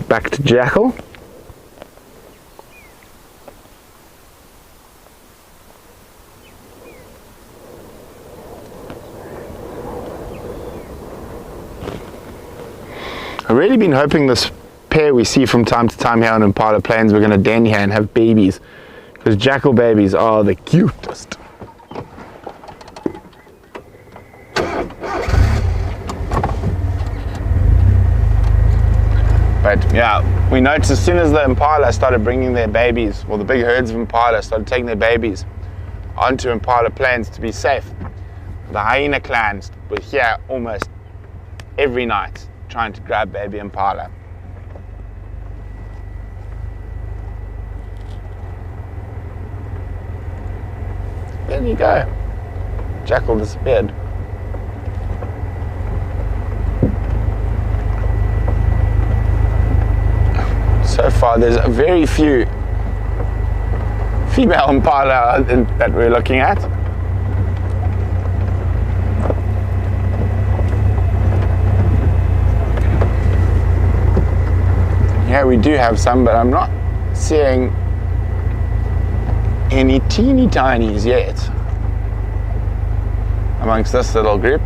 Back to jackal. I've really been hoping this pair we see from time to time here on Impala Plains, we're going to den here and have babies, because jackal babies are the cutest. But yeah, we noticed as soon as the impala started bringing their babies, or the big herds of impala started taking their babies onto Impala Plains to be safe, the hyena clans were here almost every night trying to grab baby impala. There you go. Jackal disappeared. So far, there's very few female impala that we're looking at. Yeah, we do have some, but I'm not seeing any teeny tinies yet amongst this little group.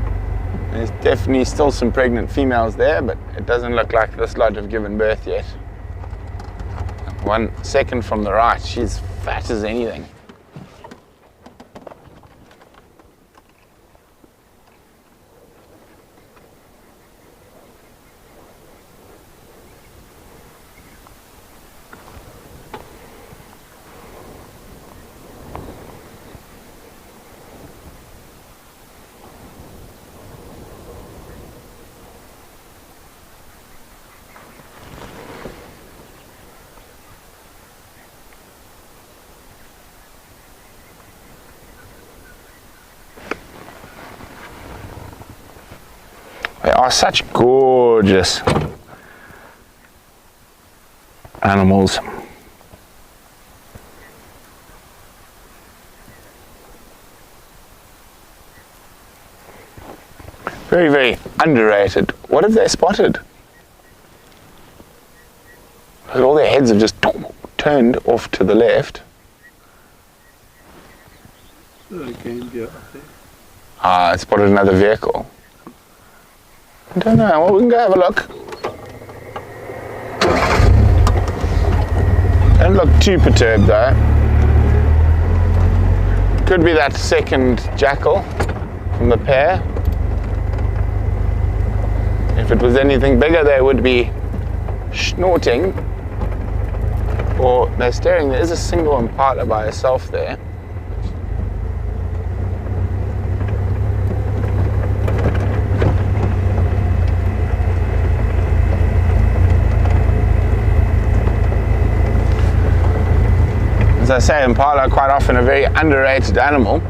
There's definitely still some pregnant females there, but it doesn't look like this lot have given birth yet. 1 second from the right, she's fat as anything. They are such gorgeous animals. Very, very underrated. What have they spotted? All their heads have just turned off to the left. Ah, it spotted another vehicle. I don't know, well, we can go have a look. Don't look too perturbed though. Could be that second jackal from the pair. If it was anything bigger, they would be snorting. Or they're staring. There is a single impala by herself there. As I say, impala are quite often a very underrated animal.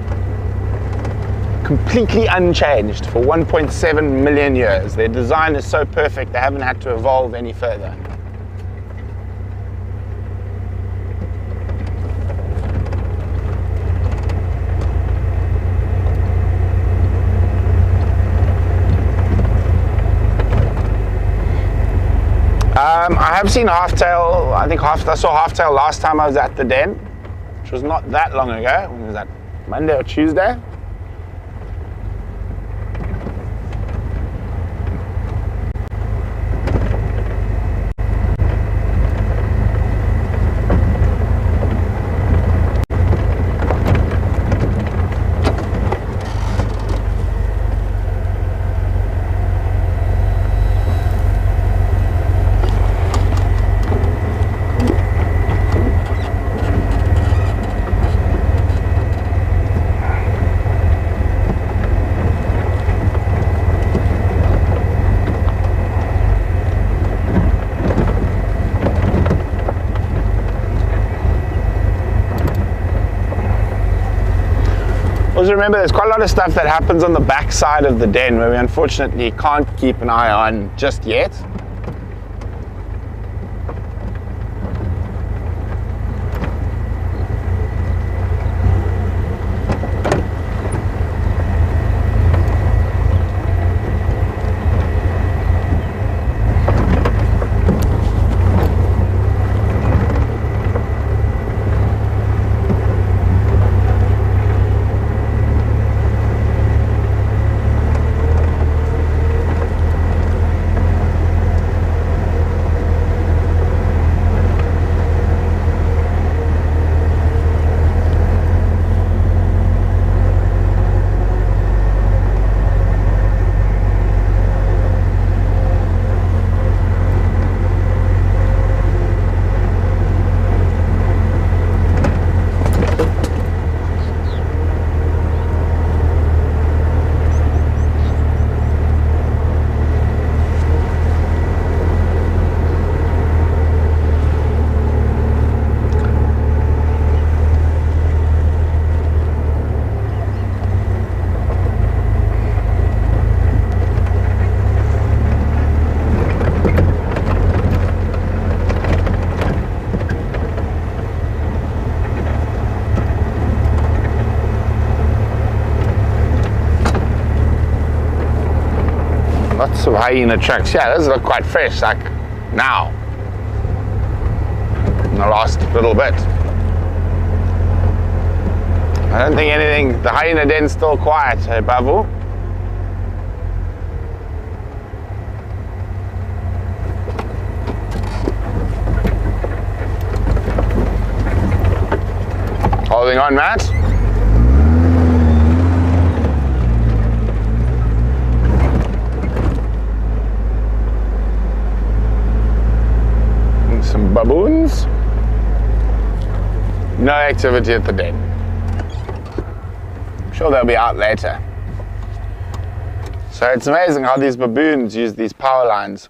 Completely unchanged for 1.7 million years. Their design is so perfect they haven't had to evolve any further. I have seen half-tail. I saw half-tail last time I was at the den, which was not that long ago. When was that? Monday or Tuesday? Also remember, there's quite a lot of stuff that happens on the back side of the den where we unfortunately can't keep an eye on just yet. of hyena tracks. Yeah, those look quite fresh, like now. In the last little bit. I don't think anything, the hyena den's still quiet, hey Babu? Holding on, Matt. And some baboons. No activity at the den. I'm sure they'll be out later. So it's amazing how these baboons use these power lines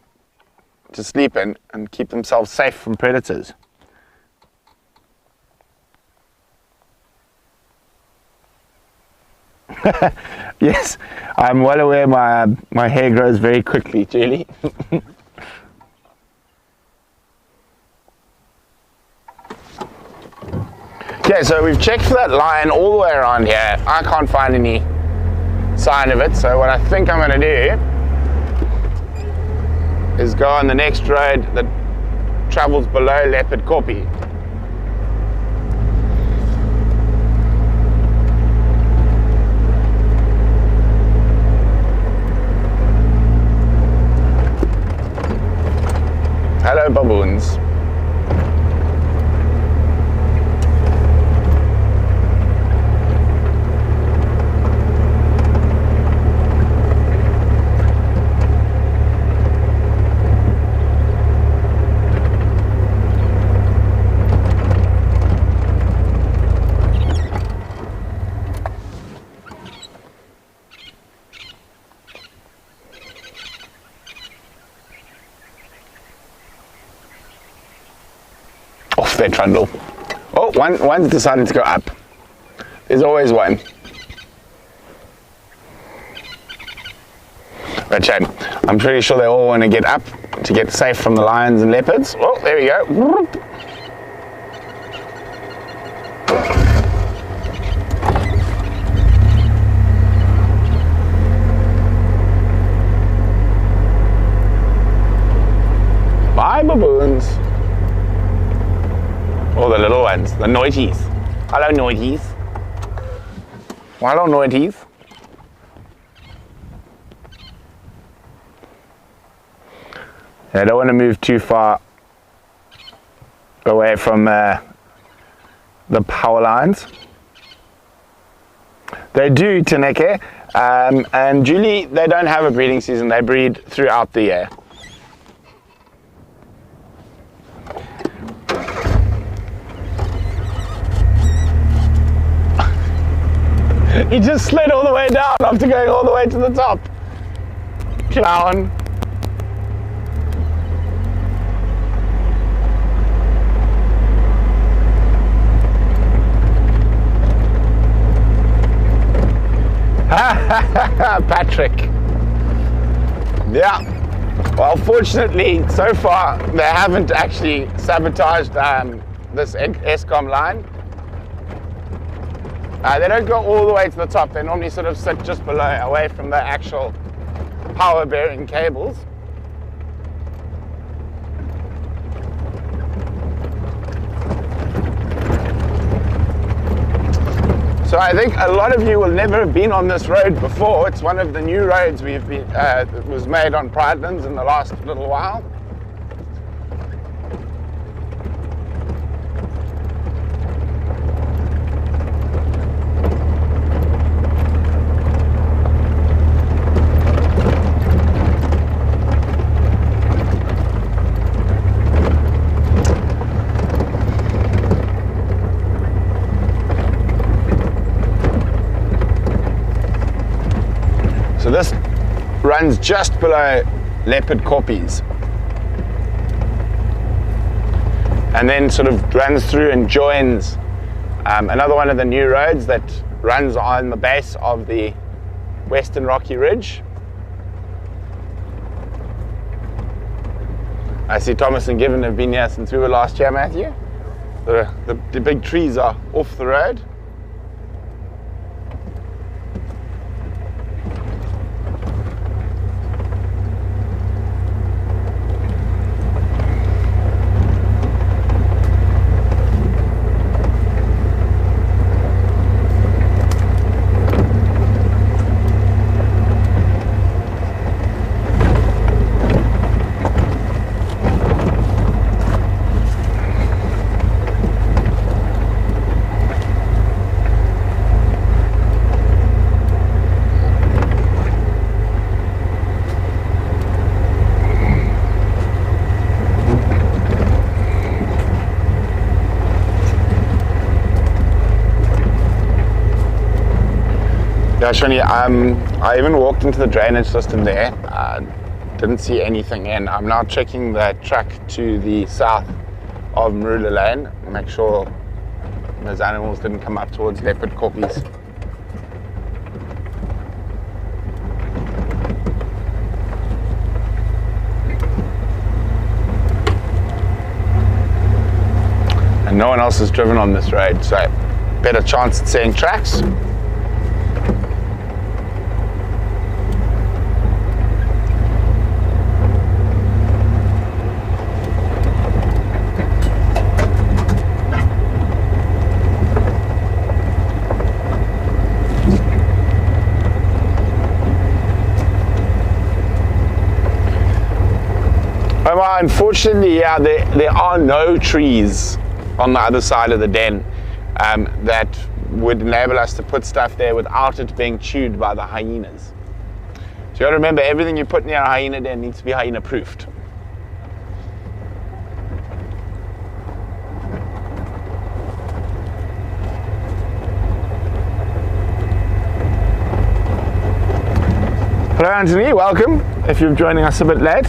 to sleep in and keep themselves safe from predators. Yes, I'm well aware my hair grows very quickly, Julie. Okay, so we've checked for that line all the way around here. I can't find any sign of it, so what I think I'm going to do is go on the next road that travels below Leopard Kopje. Hello, baboons. Off their trundle. Oh, one's decided to go up. There's always one. But I'm pretty sure they all want to get up to get safe from the lions and leopards. Oh, there we go. Bye, baboons. Oh, the little ones, the noities. Hello, noities. Hello, noities. I don't want to move too far away from the power lines. They do, Taneke. And Julie, they don't have a breeding season. They breed throughout the year. He just slid all the way down after going all the way to the top. Clown. Patrick. Yeah. Well, fortunately, so far, they haven't actually sabotaged this Eskom line. They don't go all the way to the top. They normally sort of sit just below, away from the actual power bearing cables. So I think a lot of you will never have been on this road before. It's one of the new roads we've been, that was made on Pridelands in the last little while. So this runs just below Leopard Kopjes, and then sort of runs through and joins another one of the new roads that runs on the base of the Western Rocky Ridge. I see Thomas and Given have been here since we were last year, Matthew. The big trees are off the road. Yeah, Shani, I even walked into the drainage system there. Didn't see anything in. I'm now checking the track to the south of Marula Lane. Make sure those animals didn't come up towards leopard corpies. And no one else has driven on this road, so better chance at seeing tracks. Unfortunately, yeah, there are no trees on the other side of the den that would enable us to put stuff there without it being chewed by the hyenas. So you got to remember, everything you put near a hyena den needs to be hyena proofed. Hello Anthony, welcome if you're joining us a bit late.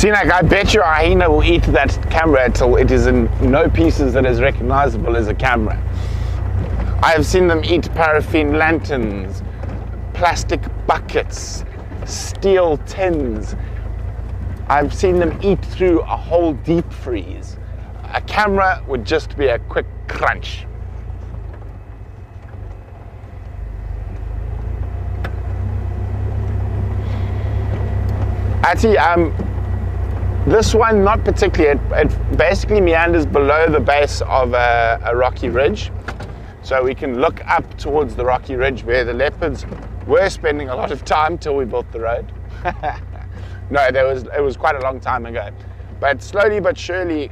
Sinak, I bet you a hyena will eat that camera until it is in no pieces that is recognizable as a camera. I have seen them eat paraffin lanterns, plastic buckets, steel tins. I've seen them eat through a whole deep freeze. A camera would just be a quick crunch. Actually, this one, not particularly. It basically meanders below the base of a rocky ridge. So we can look up towards the rocky ridge where the leopards were spending a lot of time till we built the road. No, it was quite a long time ago. But slowly but surely,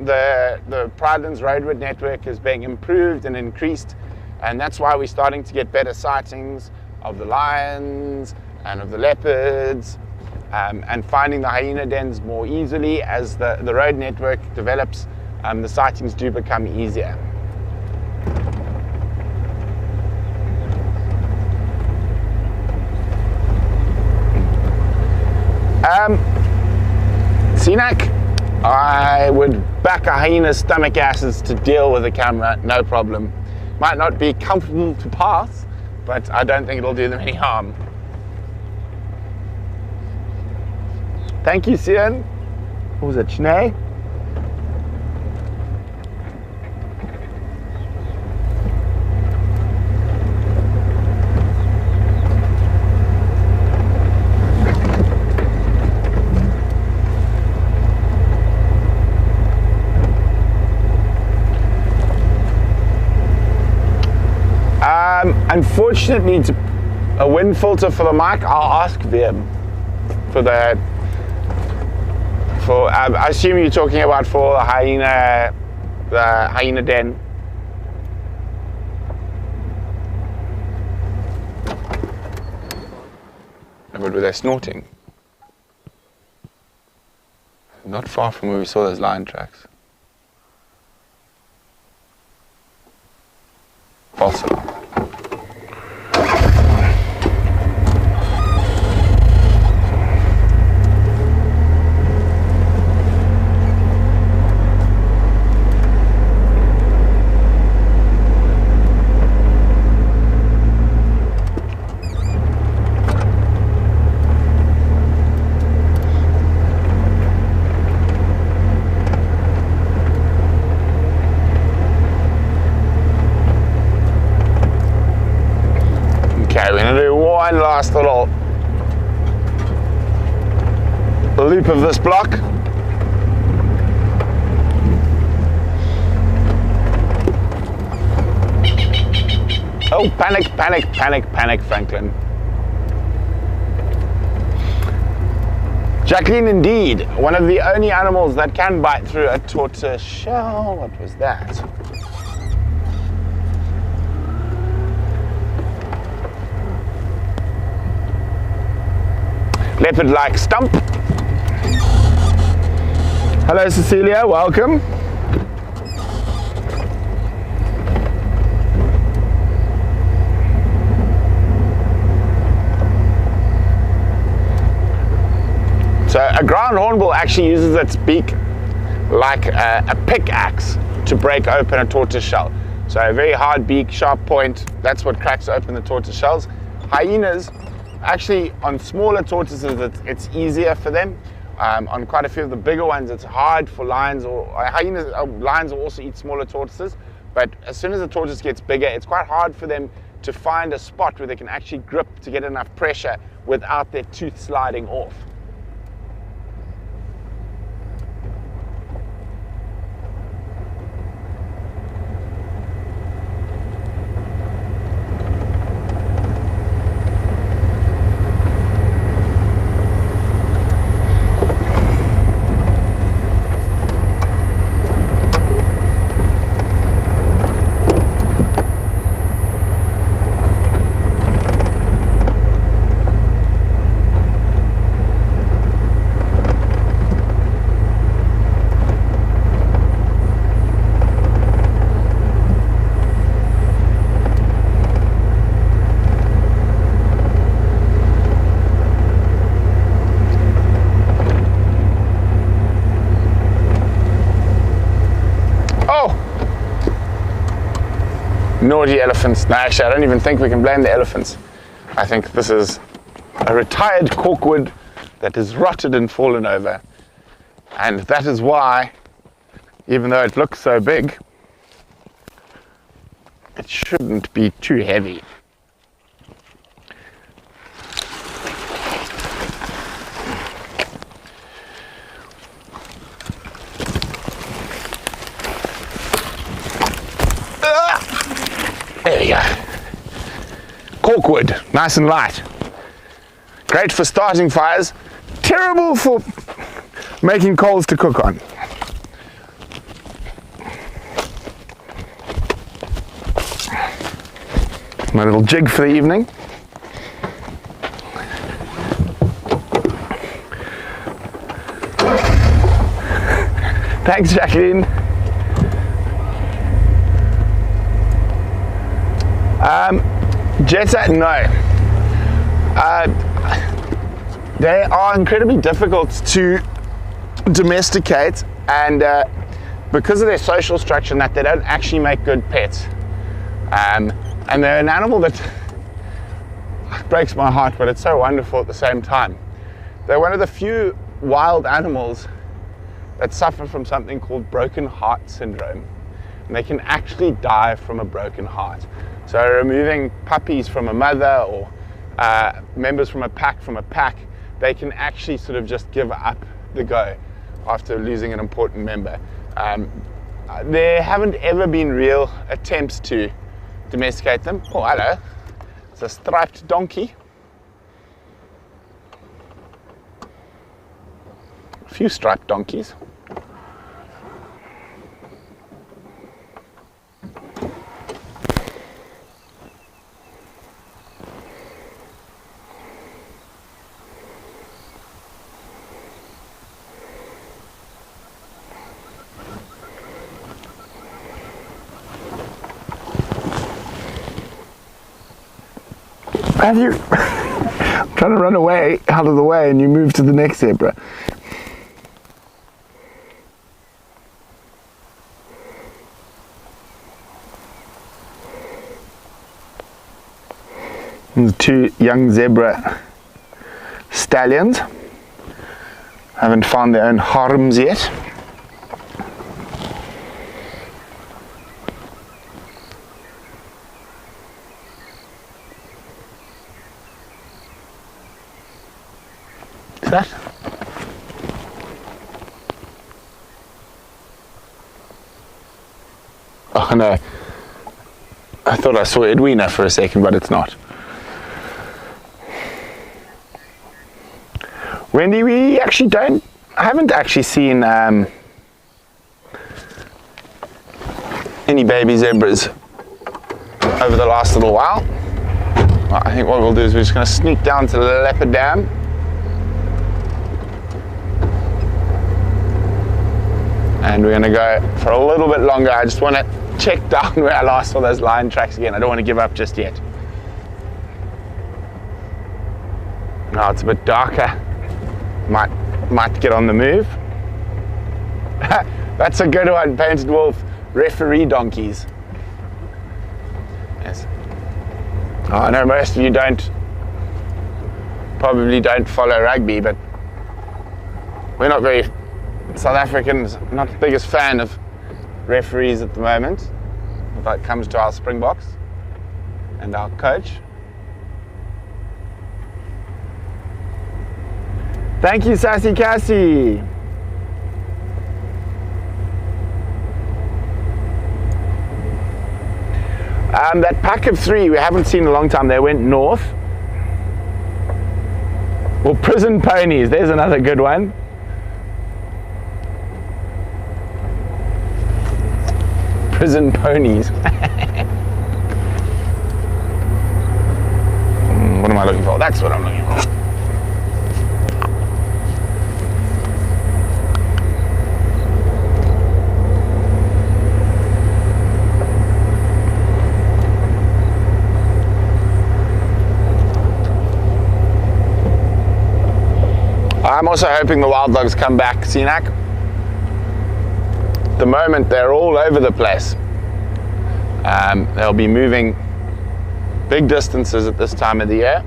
the Pridelands roadward network is being improved and increased. And that's why we're starting to get better sightings of the lions and of the leopards. And finding the hyena dens more easily as the road network develops, the sightings do become easier. Sinak, I would back a hyena's stomach acids to deal with the camera, no problem. Might not be comfortable to pass, but I don't think it'll do them any harm. Thank you, Sian. What was it, Chnay? Unfortunately, a wind filter for the mic. I'll ask them for that. I assume you're talking about for the hyena den. But were they snorting? Not far from where we saw those lion tracks. False alarm. Okay, we're going to do one last little loop of this block. Oh, panic, panic, panic, panic, Franklin. Jacqueline, indeed, one of the only animals that can bite through a tortoise shell. What was that? Leopard-like stump. Hello, Cecilia, welcome. So a ground hornbill actually uses its beak like a pickaxe to break open a tortoise shell. So a very hard beak, sharp point, that's what cracks open the tortoise shells. Hyenas, actually on smaller tortoises it's easier for them. On quite a few of the bigger ones it's hard for lions, or hyenas, lions will also eat smaller tortoises, but as soon as the tortoise gets bigger it's quite hard for them to find a spot where they can actually grip to get enough pressure without their tooth sliding off. Naughty elephants. No, actually, I don't even think we can blame the elephants. I think this is a retired corkwood that is rotted and fallen over. And that is why, even though it looks so big, it shouldn't be too heavy. There we go. Corkwood, nice and light. Great for starting fires, terrible for making coals to cook on. My little jig for the evening. Thanks, Jacqueline. Jetta, no. They are incredibly difficult to domesticate, and because of their social structure and that, they don't actually make good pets. And they're an animal that breaks my heart, but it's so wonderful at the same time. They're one of the few wild animals that suffer from something called broken heart syndrome. And they can actually die from a broken heart. So removing puppies from a mother, or members from a pack, they can actually sort of just give up the go after losing an important member. There haven't ever been real attempts to domesticate them. Oh, hello. It's a striped donkey. A few striped donkeys. Have you trying to run away out of the way and you move to the next zebra? And the two young zebra stallions haven't found their own harems yet. That? Oh no. I thought I saw Edwina for a second, but it's not. Wendy, we actually haven't actually seen any baby zebras over the last little while. Well, I think what we'll do is we're just going to sneak down to the Leopard Dam. And we're going to go for a little bit longer. I just want to check down where I last saw those lion tracks again. I don't want to give up just yet. Now it's a bit darker. Might get on the move. That's a good one, Painted Wolf. Referee donkeys. Yes. Oh, I know most of you probably don't follow rugby, but we're not very, South Africans, not the biggest fan of referees at the moment. If that comes to our Springboks and our coach. Thank you, Sassy Cassie. That pack of 3 we haven't seen in a long time. They went north. Well, prison ponies, there's another good one. Prison ponies. What am I looking for? That's what I'm looking for. I'm also hoping the wild dogs come back, Sinak. At the moment, they're all over the place. They'll be moving big distances at this time of the year.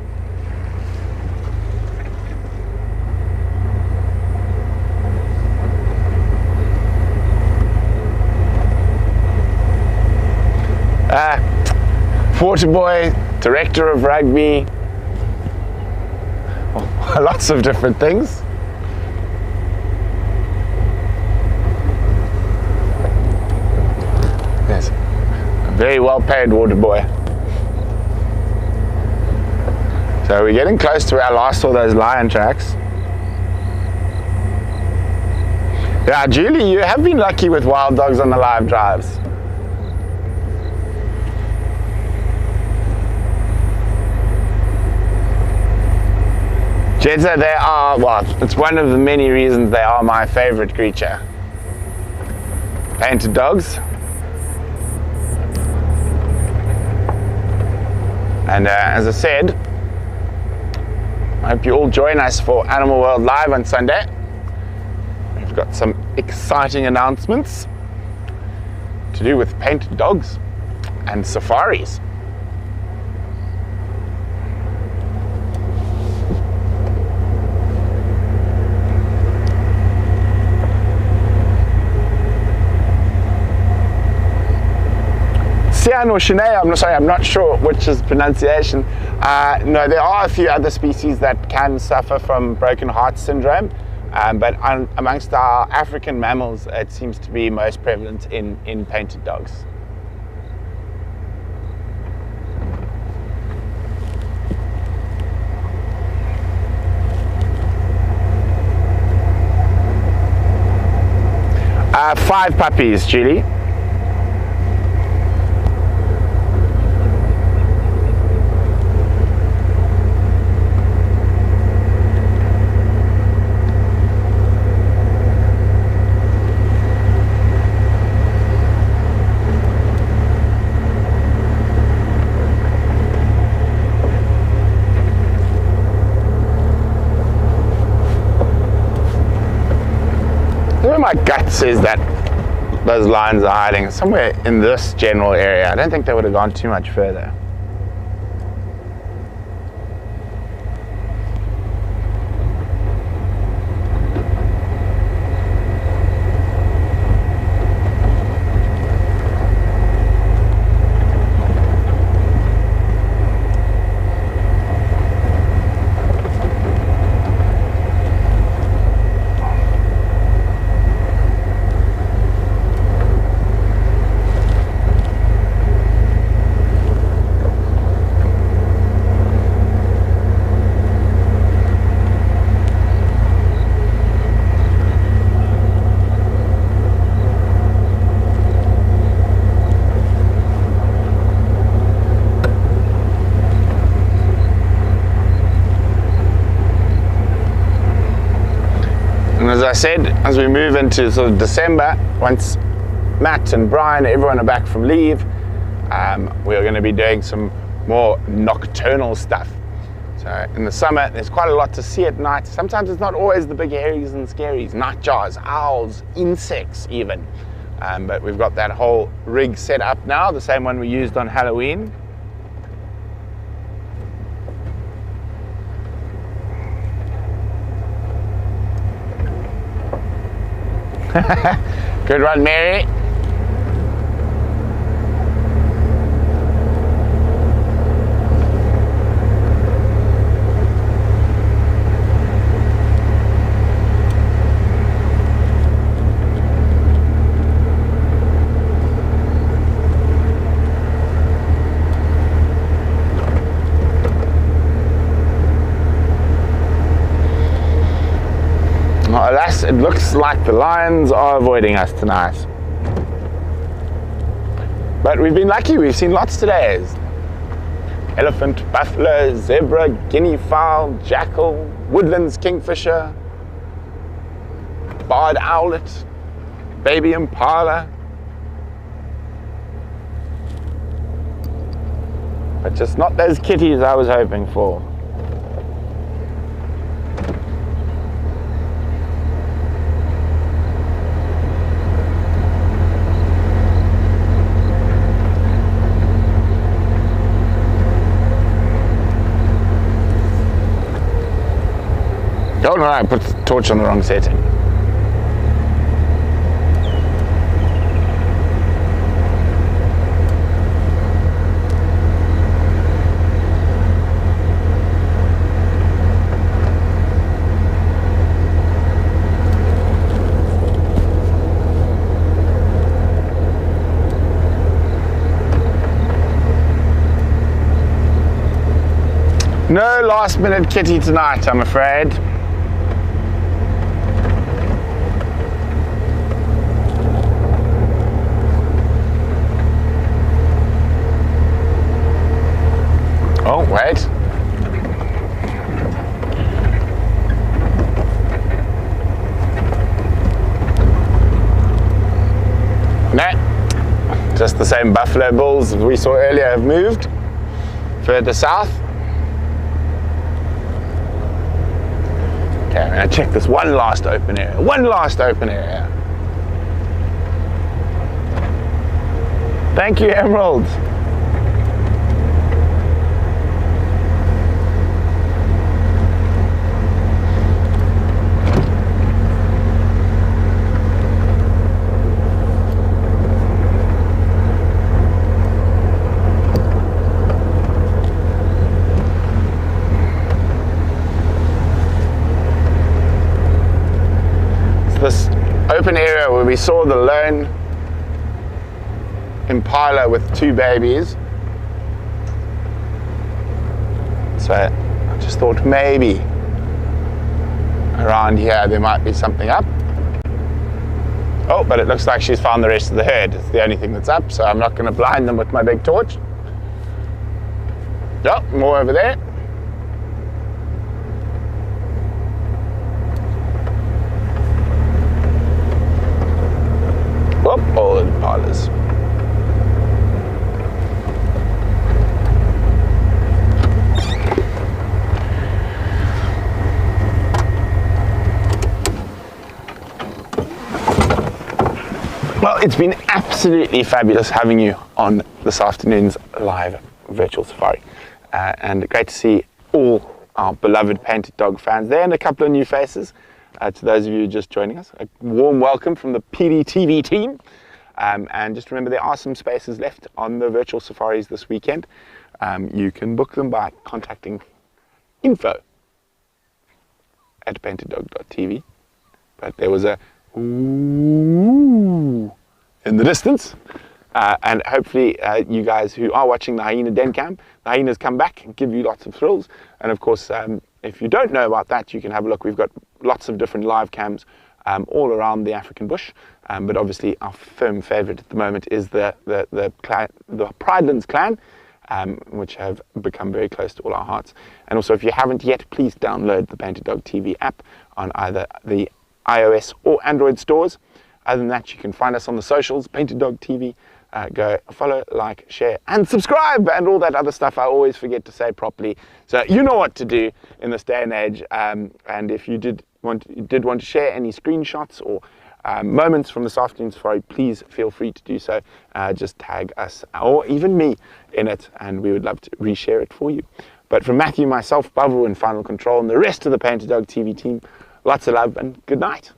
Waterboy, director of rugby, lots of different things. Yes, a very well paid water boy. So we're getting close to where I last saw those lion tracks. Yeah, Julie, you have been lucky with wild dogs on the live drives. Jetta, they are, well, it's one of the many reasons they are my favorite creature. Painted dogs. And as I said, I hope you all join us for Animal World Live on Sunday. We've got some exciting announcements to do with painted dogs and safaris. Sian or Shanae, I'm not sure which is pronunciation. No, there are a few other species that can suffer from broken heart syndrome, but amongst our African mammals, it seems to be most prevalent in painted dogs. Five puppies, Julie. My gut says that those lions are hiding somewhere in this general area. I don't think they would have gone too much further. as I said, as we move into sort of December, once Matt and Brian, everyone are back from leave, we're going to be doing some more nocturnal stuff. So in the summer, there's quite a lot to see at night. Sometimes it's not always the big hairies and scaries, nightjars, owls, insects even. But we've got that whole rig set up now, the same one we used on Halloween. Good one, Mary. Alas, it looks like the lions are avoiding us tonight. But we've been lucky, we've seen lots today. Elephant, buffalo, zebra, guinea fowl, jackal, woodlands kingfisher, barred owlet, baby impala. But just not those kitties I was hoping for. Oh no, I put the torch on the wrong setting. No last minute kitty tonight, I'm afraid. Oh, wait. No, just the same buffalo bulls we saw earlier have moved further south. Okay, I'm going to check this one last open area. One last open area. Thank you, Emerald. This open area where we saw the lone impala with two babies. So I just thought maybe around here there might be something up. Oh, but it looks like she's found the rest of the herd. It's the only thing that's up, so I'm not going to blind them with my big torch. Oh, more over there. Oh, all impalas. Well, it's been absolutely fabulous having you on this afternoon's live virtual safari. And great to see all our beloved Painteddog fans there and a couple of new faces. To those of you just joining us, a warm welcome from the PDTV team. And just remember, there are some spaces left on the virtual safaris this weekend. You can book them by contacting info@painteddog.tv. But there was a ooh in the distance. And hopefully you guys who are watching the hyena den cam, the hyenas come back and give you lots of thrills. And of course, if you don't know about that, you can have a look. We've got lots of different live cams all around the African bush. But obviously our firm favourite at the moment is the Pridelands clan, which have become very close to all our hearts. And also, if you haven't yet, please download the Painteddog TV app on either the iOS or Android stores. Other than that, you can find us on the socials, Painteddog TV. Go follow, like, share, and subscribe, and all that other stuff I always forget to say properly. So you know what to do in this day and age. And if you did want to share any screenshots or moments from this afternoon's safari, please feel free to do so. Just tag us or even me in it, and we would love to reshare it for you. But from Matthew, myself, Babu, and Final Control, and the rest of the Painteddog TV team, lots of love and good night.